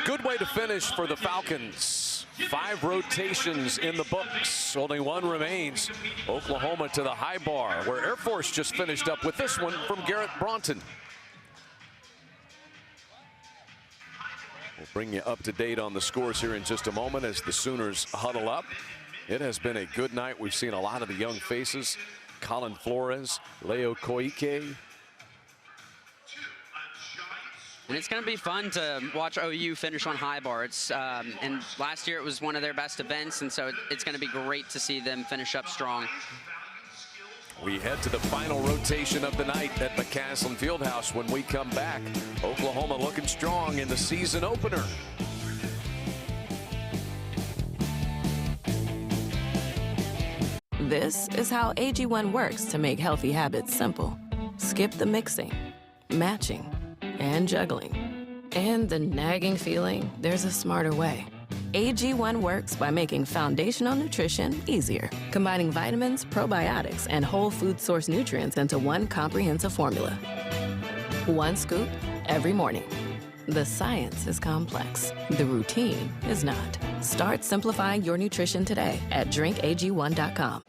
Good way to finish for the Falcons. 5 rotations in the books. Only 1 remains. Oklahoma to the high bar, where Air Force just finished up with this one from Garrett Broughton. We'll bring you up to date on the scores here in just a moment as the Sooners huddle up. It has been a good night. We've seen a lot of the young faces. Colin Flores, Leo Koike. And it's going to be fun to watch OU finish on high bar. And last year it was one of their best events, and so it's going to be great to see them finish up strong. We head to the final rotation of the night at McCaslin Fieldhouse when we come back. Oklahoma looking strong in the season opener. This is how AG1 works to make healthy habits simple. Skip the mixing, matching, and juggling. And the nagging feeling there's a smarter way. AG1 works by making foundational nutrition easier, combining vitamins, probiotics, and whole food source nutrients into one comprehensive formula. 1 scoop every morning. The science is complex. The routine is not. Start simplifying your nutrition today at drinkag1.com.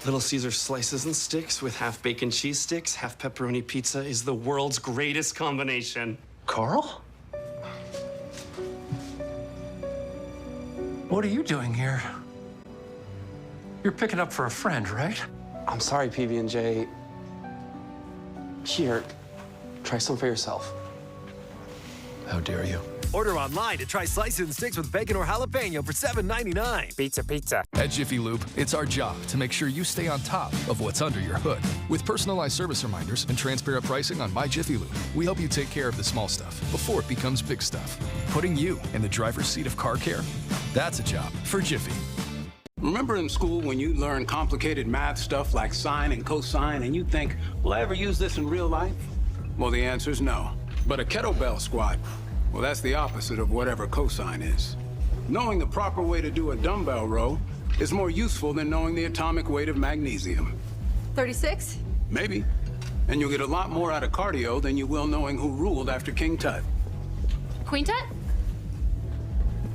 Little Caesar slices and sticks with half bacon cheese sticks, half pepperoni pizza is the world's greatest combination. Carl? What are you doing here? You're picking up for a friend, right? I'm sorry, PB&J. Here, try some for yourself. How dare you? Order online to try slices and sticks with bacon or jalapeno for $7.99. Pizza. At Jiffy Lube, it's our job to make sure you stay on top of what's under your hood. With personalized service reminders and transparent pricing on My Jiffy Lube, we help you take care of the small stuff before it becomes big stuff. Putting you in the driver's seat of car care, that's a job for Jiffy. Remember in school when you learn complicated math stuff like sine and cosine and you think, will I ever use this in real life? Well, the answer is no. But a kettlebell squat, well, that's the opposite of whatever cosine is. Knowing the proper way to do a dumbbell row is more useful than knowing the atomic weight of magnesium. 36? Maybe. And you'll get a lot more out of cardio than you will knowing who ruled after King Tut. Queen Tut?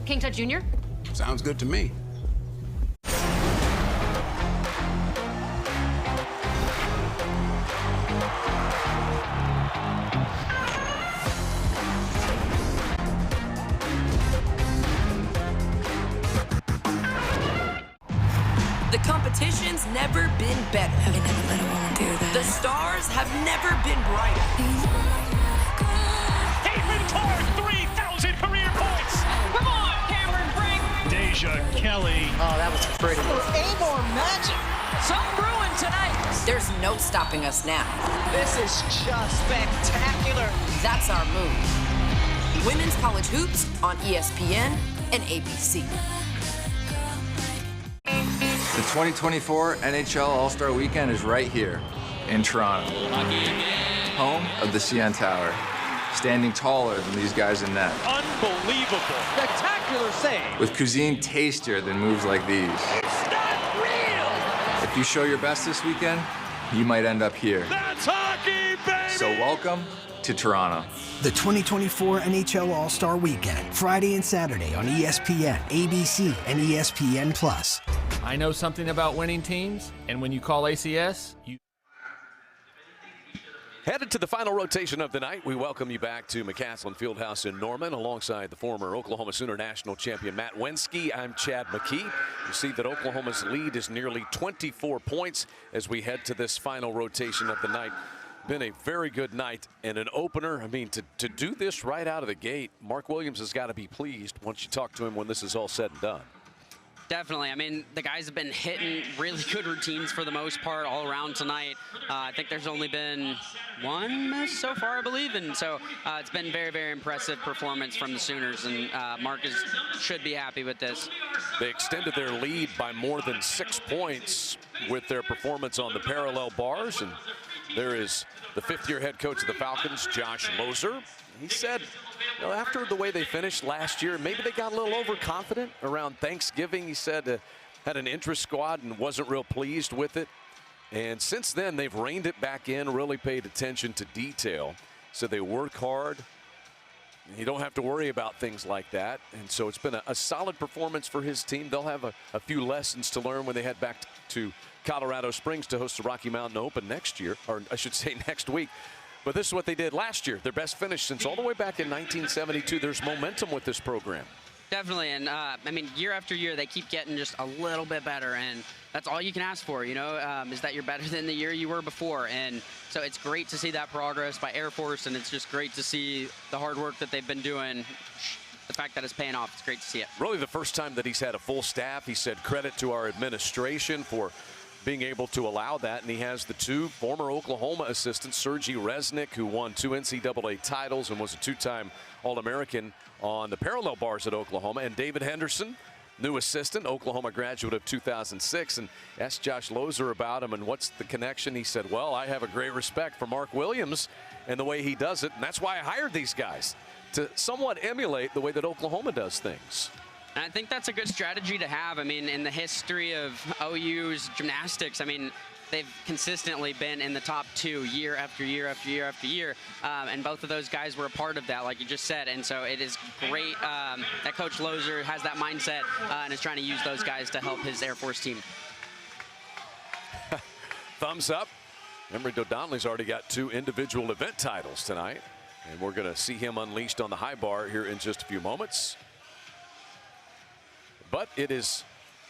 King Tut Jr.? Sounds good to me. The competition's never been better. I never let a woman do that. The stars have never been brighter. Caitlin Clark, 3,000 career points. Come on, Cameron Brink. Deja Kelly. Oh, that was pretty. Amor magic. Some brewing tonight. There's no stopping us now. This is just spectacular. That's our move. Women's college hoops on ESPN and ABC. The 2024 NHL All-Star Weekend is right here in Toronto, home of the CN Tower, standing taller than these guys in net. Unbelievable. Spectacular save. With cuisine tastier than moves like these. It's not real. If you show your best this weekend, you might end up here. That's hockey, baby. So welcome to Toronto. The 2024 NHL All-Star Weekend, Friday and Saturday on ESPN, ABC, and ESPN+. I know something about winning teams, and when you call ACS, you... Headed to the final rotation of the night, we welcome you back to McCaslin Fieldhouse in Norman alongside the former Oklahoma Sooner national champion Matt Wensky. I'm Chad McKee. You see that Oklahoma's lead is nearly 24 points as we head to this final rotation of the night. Been a very good night and an opener. I mean, to do this right out of the gate, Mark Williams has got to be pleased once you talk to him when this is all said and done. Definitely. I mean, the guys have been hitting really good routines for the most part all around tonight. I think there's only been one miss so far, I believe, and so it's been very, very impressive performance from the Sooners, and Marcus should be happy with this. They extended their lead by more than 6 points with their performance on the parallel bars, and there is the fifth-year head coach of the Falcons, Josh Loser. He said, you know, after the way they finished last year, maybe they got a little overconfident around Thanksgiving. He said had an interest squad and wasn't real pleased with it. And since then, they've reined it back in, really paid attention to detail. So they work hard. You don't have to worry about things like that. And so it's been a solid performance for his team. They'll have a few lessons to learn when they head back to Colorado Springs to host the Rocky Mountain Open next year, or I should say next week. But this is what they did last year, their best finish since all the way back in 1972. There's momentum with this program. Definitely, and I mean, year after year, they keep getting just a little bit better, and that's all you can ask for, you know, is that you're better than the year you were before. And so it's great to see that progress by Air Force, and it's just great to see the hard work that they've been doing. The fact that it's paying off, it's great to see it. Really the first time that he's had a full staff. He said credit to our administration for being able to allow that, and he has the two former Oklahoma assistants, Sergei Resnick, who won 2 NCAA titles and was a 2-time All-American on the parallel bars at Oklahoma, and David Henderson, new assistant, Oklahoma graduate of 2006, and asked Josh Loser about him and what's the connection. He said, well, I have a great respect for Mark Williams and the way he does it, and that's why I hired these guys, to somewhat emulate the way that Oklahoma does things. And I think that's a good strategy to have. I mean, in the history of OU's gymnastics, I mean, they've consistently been in the top 2 year after year after year after year. And both of those guys were a part of that, like you just said. And so it is great that Coach Loser has that mindset and is trying to use those guys to help his Air Force team. Thumbs up. Emory O'Donnell's already got 2 individual event titles tonight. And we're going to see him unleashed on the high bar here in just a few moments. But it is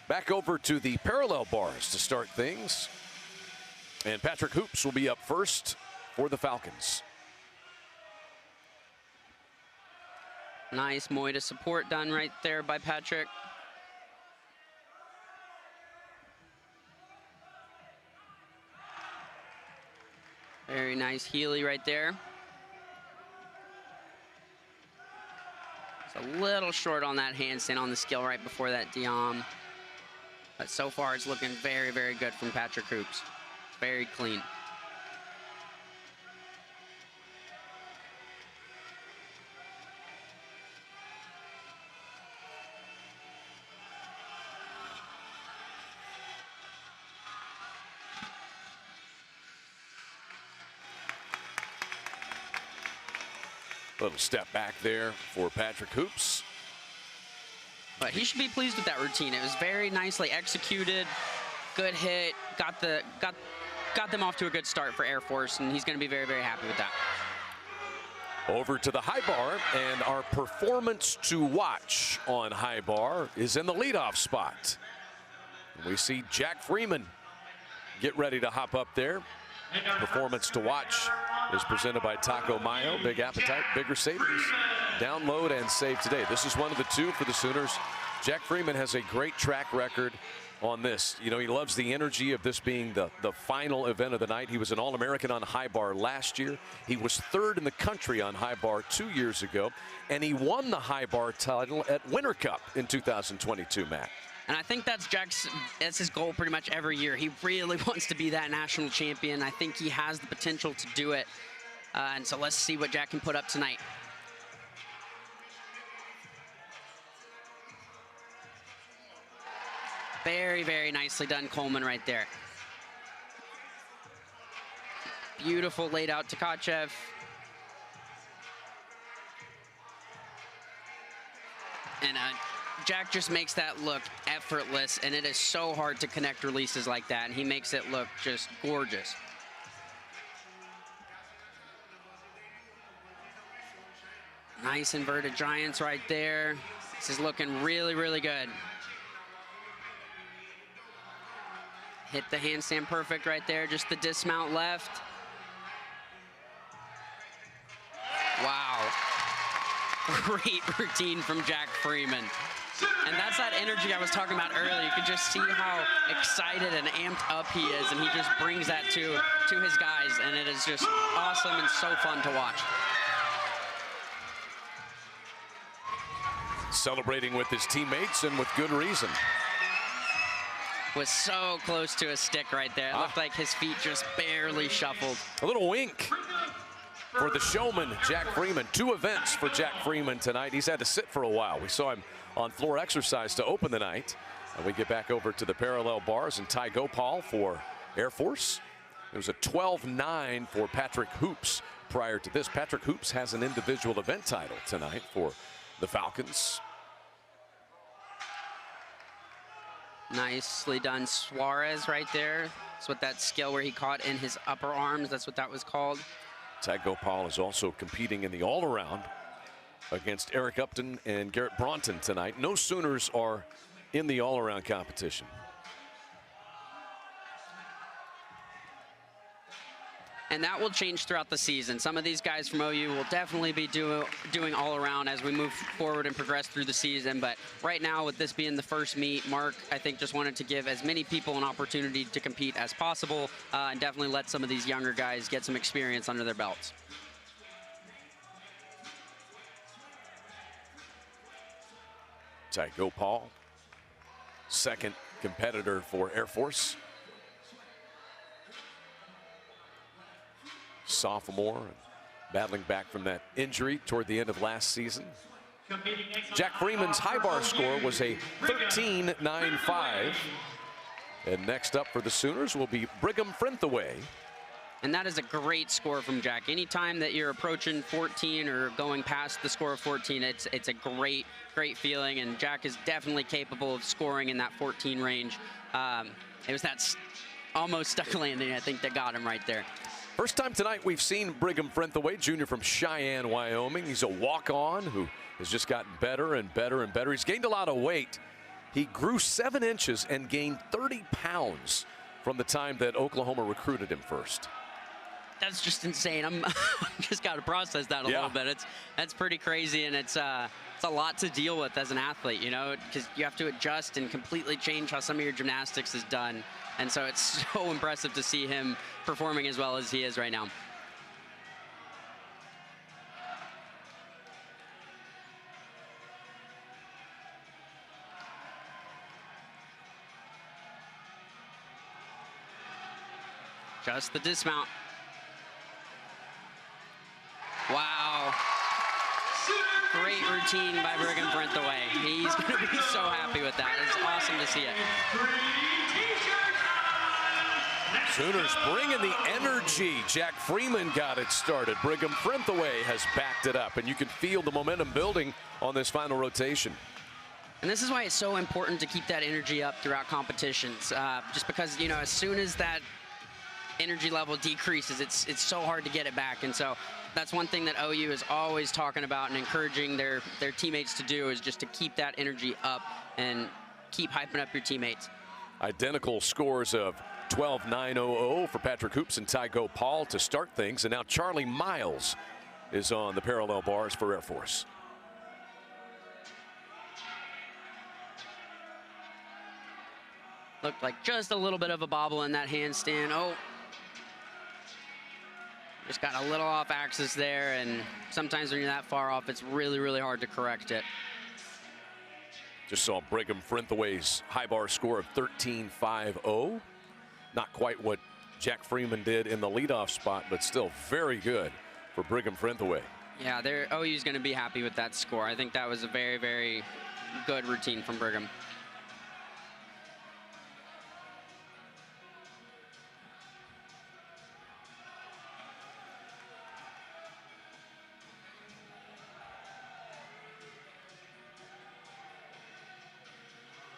back over to the parallel bars to start things. And Patrick Hoops will be up first for the Falcons. Nice Moita support done right there by Patrick. Very nice Healy right there. A little short on that handstand on the skill right before that Diom. But so far it's looking very, very good from Patrick Hoops. Very clean. Little step back there for Patrick Hoops. But he should be pleased with that routine. It was very nicely executed. Good hit. Got them off to a good start for Air Force, and he's going to be very, very happy with that. Over to the high bar, and our performance to watch on high bar is in the leadoff spot. We see Jack Freeman get ready to hop up there. Performance to watch is presented by Taco Mayo. Big appetite, bigger savings. Download and save today. This is one of the 2 for the Sooners. Jack Freeman has a great track record on this. You know, he loves the energy of this being the final event of the night. He was an All-American on high bar last year. He was 3rd in the country on high bar 2 years ago, and he won the high bar title at Winter Cup in 2022, Matt. And I think that's his goal pretty much every year. He really wants to be that national champion. I think he has the potential to do it. And so let's see what Jack can put up tonight. Very, very nicely done, Coleman, right there. Beautiful laid out Tkachev. And Jack just makes that look effortless, and it is so hard to connect releases like that, and he makes it look just gorgeous. Nice inverted giants right there. This is looking really, really good. Hit the handstand perfect right there, just the dismount left. Wow. Great routine from Jack Freeman. And that's that energy I was talking about earlier. You could just see how excited and amped up he is, and he just brings that to his guys, and it is just awesome and so fun to watch. Celebrating with his teammates, and with good reason. Was so close to a stick right there. It looked like his feet just barely shuffled. A little wink for the showman, Jack Freeman. 2 events for Jack Freeman tonight. He's had to sit for a while. We saw him on floor exercise to open the night. And we get back over to the parallel bars, and Ty Gopal for Air Force. It was a 12-9 for Patrick Hoops prior to this. Patrick Hoops has an individual event title tonight for the Falcons. Nicely done, Suarez right there. That's what that skill where he caught in his upper arms, that's what that was called. Ty Gopal is also competing in the all-around against Eric Upton and Garrett Bronton tonight. No Sooners are in the all-around competition. And that will change throughout the season. Some of these guys from OU will definitely be doing all around as we move forward and progress through the season. But right now, with this being the first meet, Mark, I think, just wanted to give as many people an opportunity to compete as possible, and definitely let some of these younger guys get some experience under their belts. Ty Gopal, second competitor for Air Force. Sophomore, battling back from that injury toward the end of last season. Jack Freeman's high bar score was a 13.95. And next up for the Sooners will be Brigham Frenthaway. And that is a great score from Jack. Anytime that you're approaching 14 or going past the score of 14, it's a great feeling. And Jack is definitely capable of scoring in that 14 range. It was that almost stuck landing, I think, that got him right there. First time tonight we've seen Brigham Frenthaway, junior from Cheyenne, Wyoming. He's a walk-on who has just gotten better and better and better. He's gained a lot of weight. He grew 7 inches and gained 30 pounds from the time that Oklahoma recruited him first. That's just insane. I'm just got to process that a little bit. That's pretty crazy, and it's a lot to deal with as an athlete, you know, because you have to adjust and completely change how some of your gymnastics is done. And so it's so impressive to see him performing as well as he is right now. Just the dismount. Wow. Great routine by Brigham Frenthaway. He's going to be so happy with that. It's awesome to see it. Sooners bringing the energy. Jack Freeman got it started. Brigham Frenthaway has backed it up, and you can feel the momentum building on this final rotation. And this is why it's so important to keep that energy up throughout competitions. Just because, you know, as soon as that energy level decreases, it's so hard to get it back. And so that's one thing that OU is always talking about and encouraging their teammates to do, is just to keep that energy up and keep hyping up your teammates. Identical scores of 12.900 for Patrick Hoops and Ty Gopal to start things. And now Charlie Miles is on the parallel bars for Air Force. Looked like just a little bit of a bobble in that handstand. Oh, just got a little off axis there, and sometimes when you're that far off, it's really, really hard to correct it. Just saw Brigham Frenthaway's high bar score of 13.50. Not quite what Jack Freeman did in the leadoff spot, but still very good for Brigham Frenthaway. Yeah, OU's going to be happy with that score. I think that was a very, very good routine from Brigham.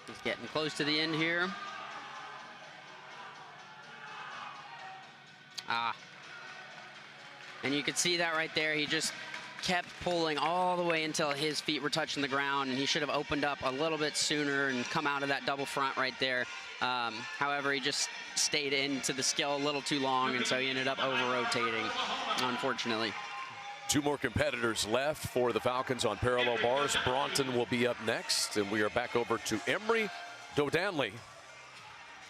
He's getting close to the end here. And you could see that right there. He just kept pulling all the way until his feet were touching the ground, and he should have opened up a little bit sooner and come out of that double front right there. However, he just stayed into the skill a little too long, and so he ended up over-rotating, unfortunately. Two more competitors left for the Falcons on parallel bars. Broughton will be up next, and we are back over to Emery Dodanley.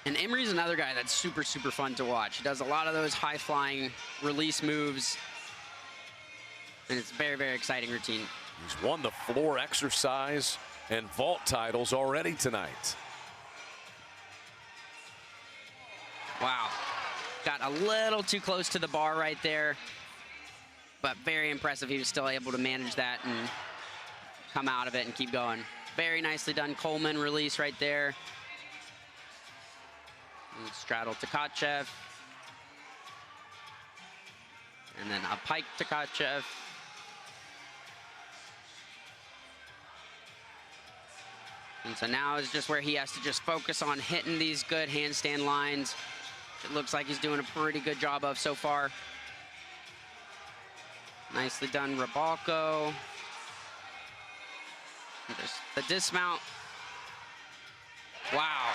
And Emery's another guy that's super, super fun to watch. He does a lot of those high-flying release moves, and it's a very, very exciting routine. He's won the floor exercise and vault titles already tonight. Wow. Got a little too close to the bar right there, but very impressive. He was still able to manage that and come out of it and keep going. Very nicely done Coleman release right there. And straddle Tkachev. And then a pike Tkachev. And so now is just where he has to just focus on hitting these good handstand lines. It looks like he's doing a pretty good job of so far. Nicely done Rabalco. Just the dismount. Wow.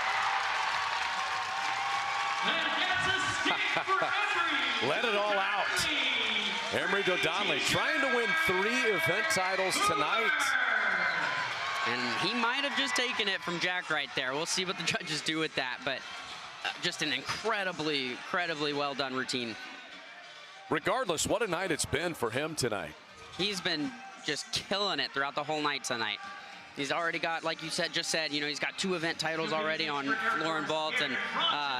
Let it all out. Emery Dodanley trying to win 3 event titles tonight. And he might have just taken it from Jack right there. We'll see what the judges do with that, but just an incredibly well done routine. Regardless, what a night it's been for him tonight. He's been just killing it throughout the whole night tonight. He's already got, like you just said, he's got 2 event titles already on floor and vault, and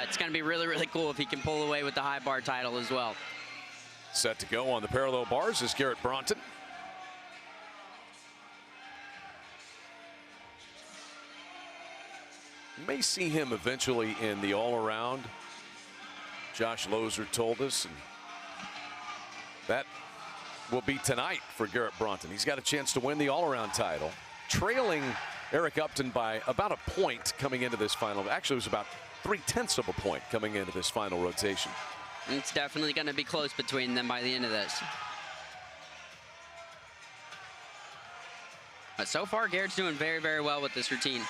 it's going to be really, really cool if he can pull away with the high bar title as well. Set to go on the parallel bars is Garrett Broughton. You may see him eventually in the all-around. Josh Lozer told us, and that will be tonight for Garrett Broughton. He's got a chance to win the all-around title, trailing Eric Upton by about a point coming into this final. Actually, it was about 0.3 of a point coming into this final rotation. It's definitely going to be close between them by the end of this. But so far, Garrett's doing very, very well with this routine.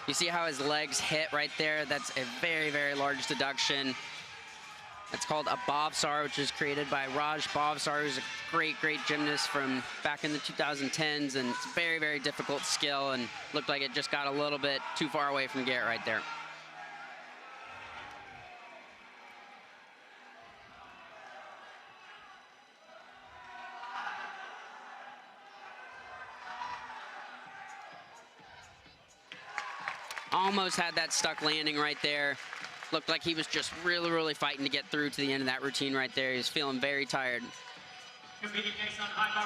You see how his legs hit right there? That's a very, very large deduction. It's called a Bhavsar, which is created by Raj Bhavsar, who's a great, great gymnast from back in the 2010s, and it's a very, very difficult skill, and looked like it just got a little bit too far away from Garrett right there. Almost had that stuck landing right there. Looked like he was just really, really fighting to get through to the end of that routine right there. He was feeling very tired.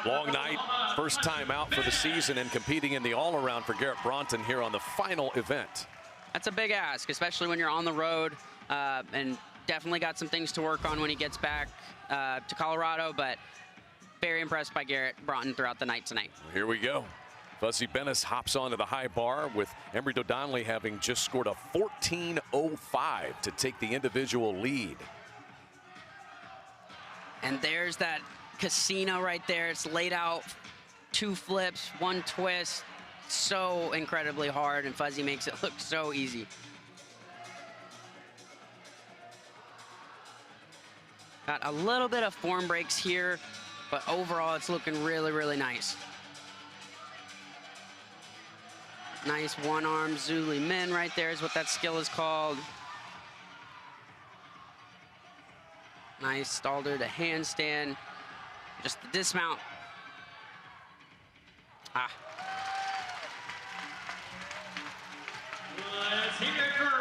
Long night, first time out for the season and competing in the all-around for Garrett Broughton here on the final event. That's a big ask, especially when you're on the road, and definitely got some things to work on when he gets back to Colorado, but very impressed by Garrett Broughton throughout the night tonight. Here we go. Fuzzy Bennis hops onto the high bar with Emery Dodanley having just scored a 14.05 to take the individual lead. And there's that casino right there. It's laid out 2 flips, 1 twist. So incredibly hard, and Fuzzy makes it look so easy. Got a little bit of form breaks here, but overall it's looking really, really nice. Nice one-arm Zuli Min right there is what that skill is called. Nice Stalder to handstand. Just the dismount.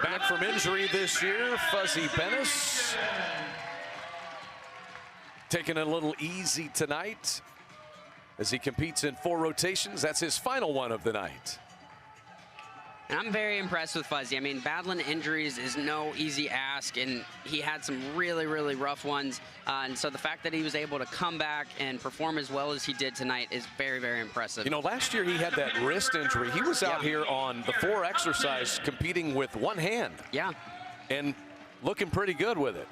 Back from injury this year, Fuzzy Bennis. Taking it a little easy tonight as he competes in 4 rotations. That's his final one of the night. And I'm very impressed with Fuzzy. I mean, battling injuries is no easy ask, and he had some really, really rough ones. And so the fact that he was able to come back and perform as well as he did tonight is very, very impressive. You know, last year he had that wrist injury. He was out here on the 4 exercise competing with 1 hand. Yeah. And looking pretty good with it.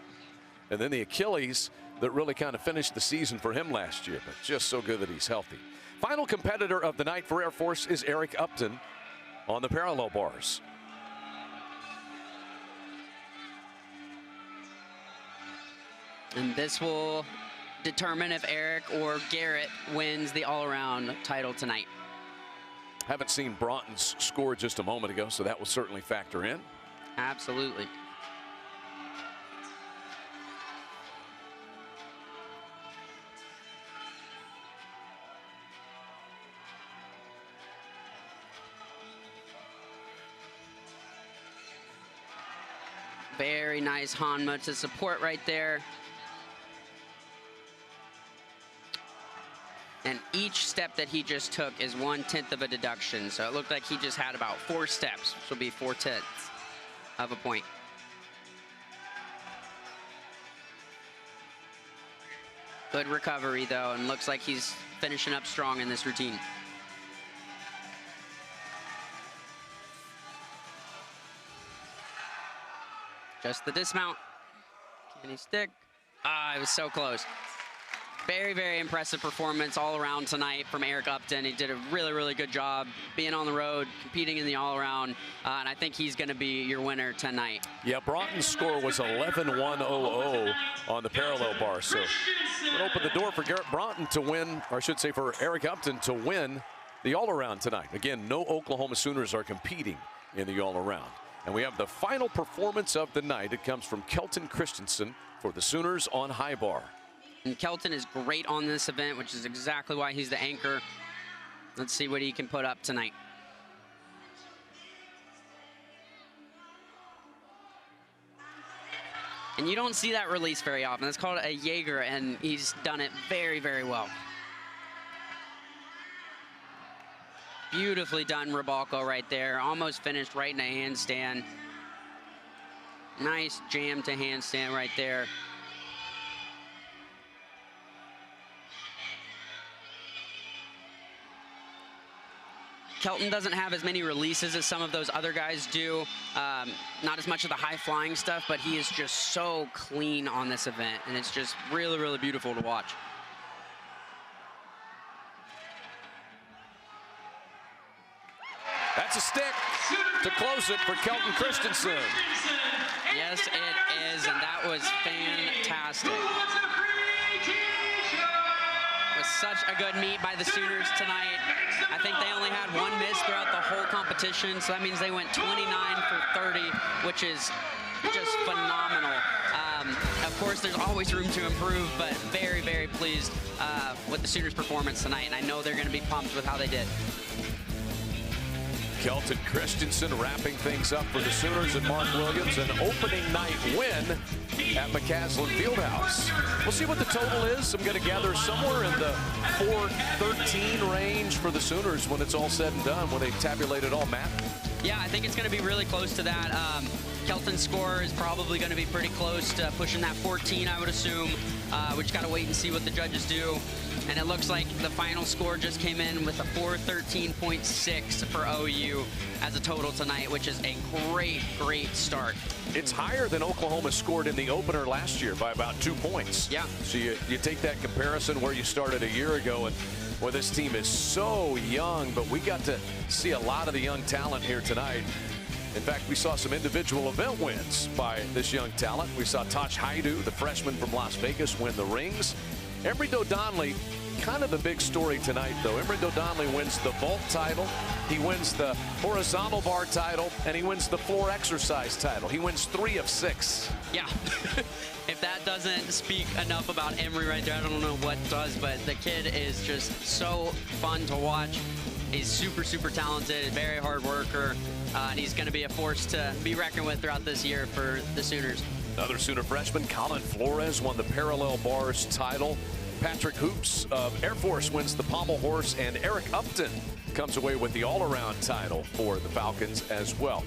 And then the Achilles that really kind of finished the season for him last year, but just so good that he's healthy. Final competitor of the night for Air Force is Eric Upton on the parallel bars. And this will determine if Eric or Garrett wins the all-around title tonight. Haven't seen Broughton's score just a moment ago, so that will certainly factor in. Absolutely. Very nice Hanma to support right there. And each step that he just took is 1/10 of a deduction. So it looked like he just had about 4 steps, which will be 4/10 of a point. Good recovery though, and looks like he's finishing up strong in this routine. Just the dismount. Can he stick? Ah, it was so close. Very, very impressive performance all around tonight from Eric Upton. He did a really, really good job being on the road, competing in the all-around, and I think he's going to be your winner tonight. Yeah, Broughton's score was 11-1-0-0 on the parallel bar, so it opened the door for Garrett Broughton to win, or I should say for Eric Upton to win the all-around tonight. Again, no Oklahoma Sooners are competing in the all-around. And we have the final performance of the night. It comes from Kelton Christensen for the Sooners on high bar. And Kelton is great on this event, which is exactly why he's the anchor. Let's see what he can put up tonight. And you don't see that release very often. That's called a Jaeger, and he's done it very, very well. Beautifully done Ribalco right there. Almost finished right in a handstand. Nice jam to handstand right there. Kelton doesn't have as many releases as some of those other guys do. Not as much of the high flying stuff, but he is just so clean on this event. And it's just really, really beautiful to watch. That's a stick to close it for Kelton Christensen. Yes, it is, and that was fantastic. It was such a good meet by the Sooners tonight. I think they only had 1 miss throughout the whole competition, so that means they went 29 for 30, which is just phenomenal. Of course, there's always room to improve, but very, very pleased with the Sooners' performance tonight, and I know they're going to be pumped with how they did. Kelton Christensen wrapping things up for the Sooners and Mark Williams. An opening night win at McCaslin Fieldhouse. We'll see what the total is. I'm going to gather somewhere in the 413 range for the Sooners when it's all said and done, when they tabulate it all, Matt. Yeah, I think it's going to be really close to that. Kelton's score is probably going to be pretty close to pushing that 14, I would assume. We just got to wait and see what the judges do. And it looks like the final score just came in with a 413.6 for OU as a total tonight, which is a great, great start. It's higher than Oklahoma scored in the opener last year by about 2 points. Yeah. So you take that comparison where you started a year ago, and well, this team is so young, but we got to see a lot of the young talent here tonight. In fact, we saw some individual event wins by this young talent. We saw Tosh Haidu, the freshman from Las Vegas, win the rings. Emory Donnelly, kind of the big story tonight, though. Emory Donnelly wins the vault title, he wins the horizontal bar title, and he wins the floor exercise title. He wins 3 of 6. Yeah. If that doesn't speak enough about Emory right there, I don't know what does, but the kid is just so fun to watch. He's super, super talented, very hard worker, and he's going to be a force to be reckoned with throughout this year for the Sooners. Another Sooner freshman, Colin Flores, won the parallel bars title. Patrick Hoops of Air Force wins the pommel horse, and Eric Upton comes away with the all-around title for the Falcons as well.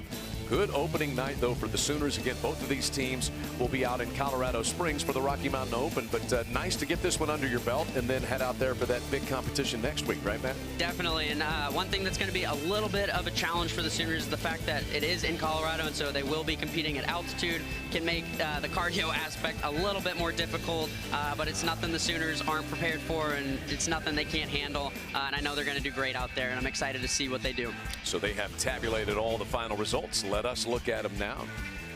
Good opening night, though, for the Sooners. Again, both of these teams will be out in Colorado Springs for the Rocky Mountain Open, but nice to get this one under your belt and then head out there for that big competition next week, right, Matt? Definitely, and one thing that's going to be a little bit of a challenge for the Sooners is the fact that it is in Colorado, and so they will be competing at altitude. Can make the cardio aspect a little bit more difficult, but it's nothing the Sooners aren't prepared for, and it's nothing they can't handle, and I know they're going to do great out there, and I'm excited to see what they do. So they have tabulated all the final results. Let us look at them now.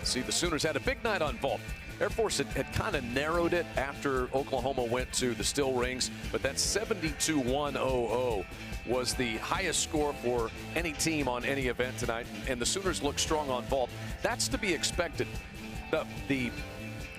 See, the Sooners had a big night on vault. Air Force had kind of narrowed it after Oklahoma went to the still rings, but that 72-100 was the highest score for any team on any event tonight, and the Sooners look strong on vault. That's to be expected. The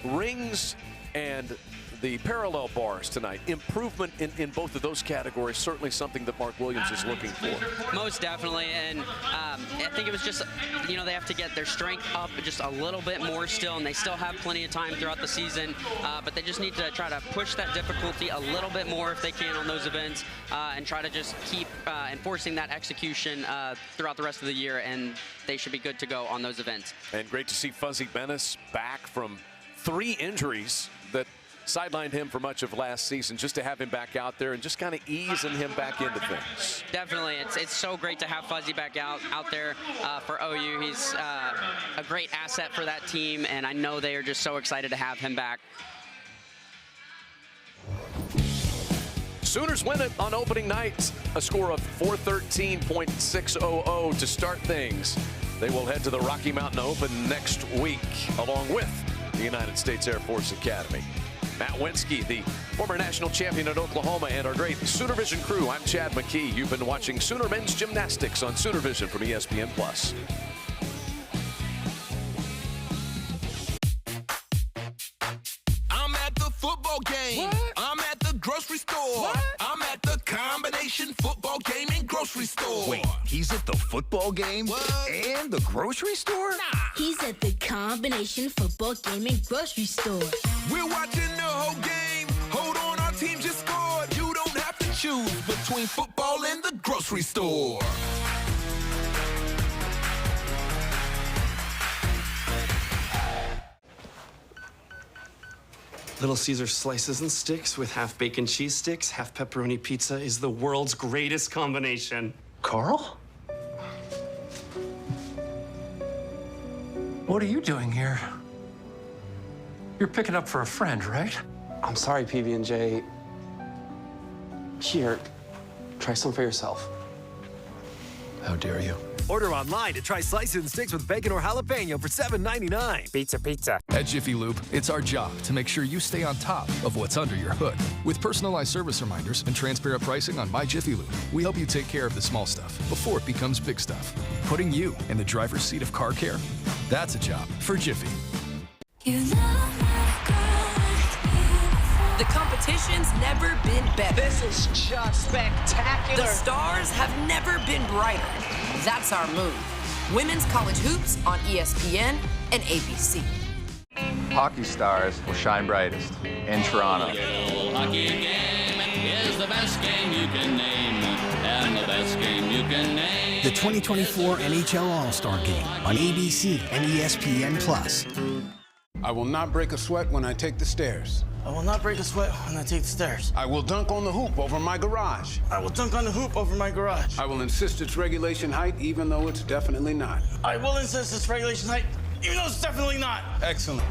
rings and the parallel bars tonight, improvement in both of those categories, certainly something that Mark Williams is looking for. Most definitely, and I think it was just, you know, they have to get their strength up just a little bit more still, and they still have plenty of time throughout the season, but they just need to try to push that difficulty a little bit more if they can on those events, and try to just keep enforcing that execution throughout the rest of the year, and they should be good to go on those events. And great to see Fuzzy Bennis back from 3 injuries that sidelined him for much of last season. Just to have him back out there and just kind of easing him back into things. Definitely, it's so great to have Fuzzy back out there for OU. He's a great asset for that team, and I know they are just so excited to have him back. Sooners win it on opening night, a score of 413.600 to start things. They will head to the Rocky Mountain Open next week, along with the United States Air Force Academy. Matt Winsky, the former national champion at Oklahoma, and our great Sooner Vision crew. I'm Chad McKee. You've been watching Sooner Men's Gymnastics on Sooner Vision from ESPN+. I'm at the football game. What? I'm at the grocery store. What? I'm at the combination football game and grocery store. Wait, he's at the football game and the grocery store? Nah. He's at the combination football game and grocery store. We're watching the whole game. Hold on, our team just scored. You don't have to choose between football and the grocery store. Little Caesar slices and sticks with half bacon cheese sticks, half pepperoni pizza is the world's greatest combination. Carl? What are you doing here? You're picking up for a friend, right? I'm sorry, PB&J. Here, try some for yourself. How dare you? Order online to try slices and sticks with bacon or jalapeno for $7.99. Pizza. At Jiffy Lube, it's our job to make sure you stay on top of what's under your hood. With personalized service reminders and transparent pricing on My Jiffy Lube, we help you take care of the small stuff before it becomes big stuff. Putting you in the driver's seat of car care, that's a job for Jiffy. The competition's never been better. This is just spectacular. The stars have never been brighter. That's our move. Women's college hoops on ESPN and ABC. Hockey stars will shine brightest in Toronto. Hockey game is the best game you can name, and the best game you can name. The 2024 NHL All-Star Game on ABC and ESPN+. I will not break a sweat when I take the stairs. I will not break a sweat when I take the stairs. I will dunk on the hoop over my garage. I will dunk on the hoop over my garage. I will insist it's regulation height, even though it's definitely not. I will insist it's regulation height, even though it's definitely not. Excellent.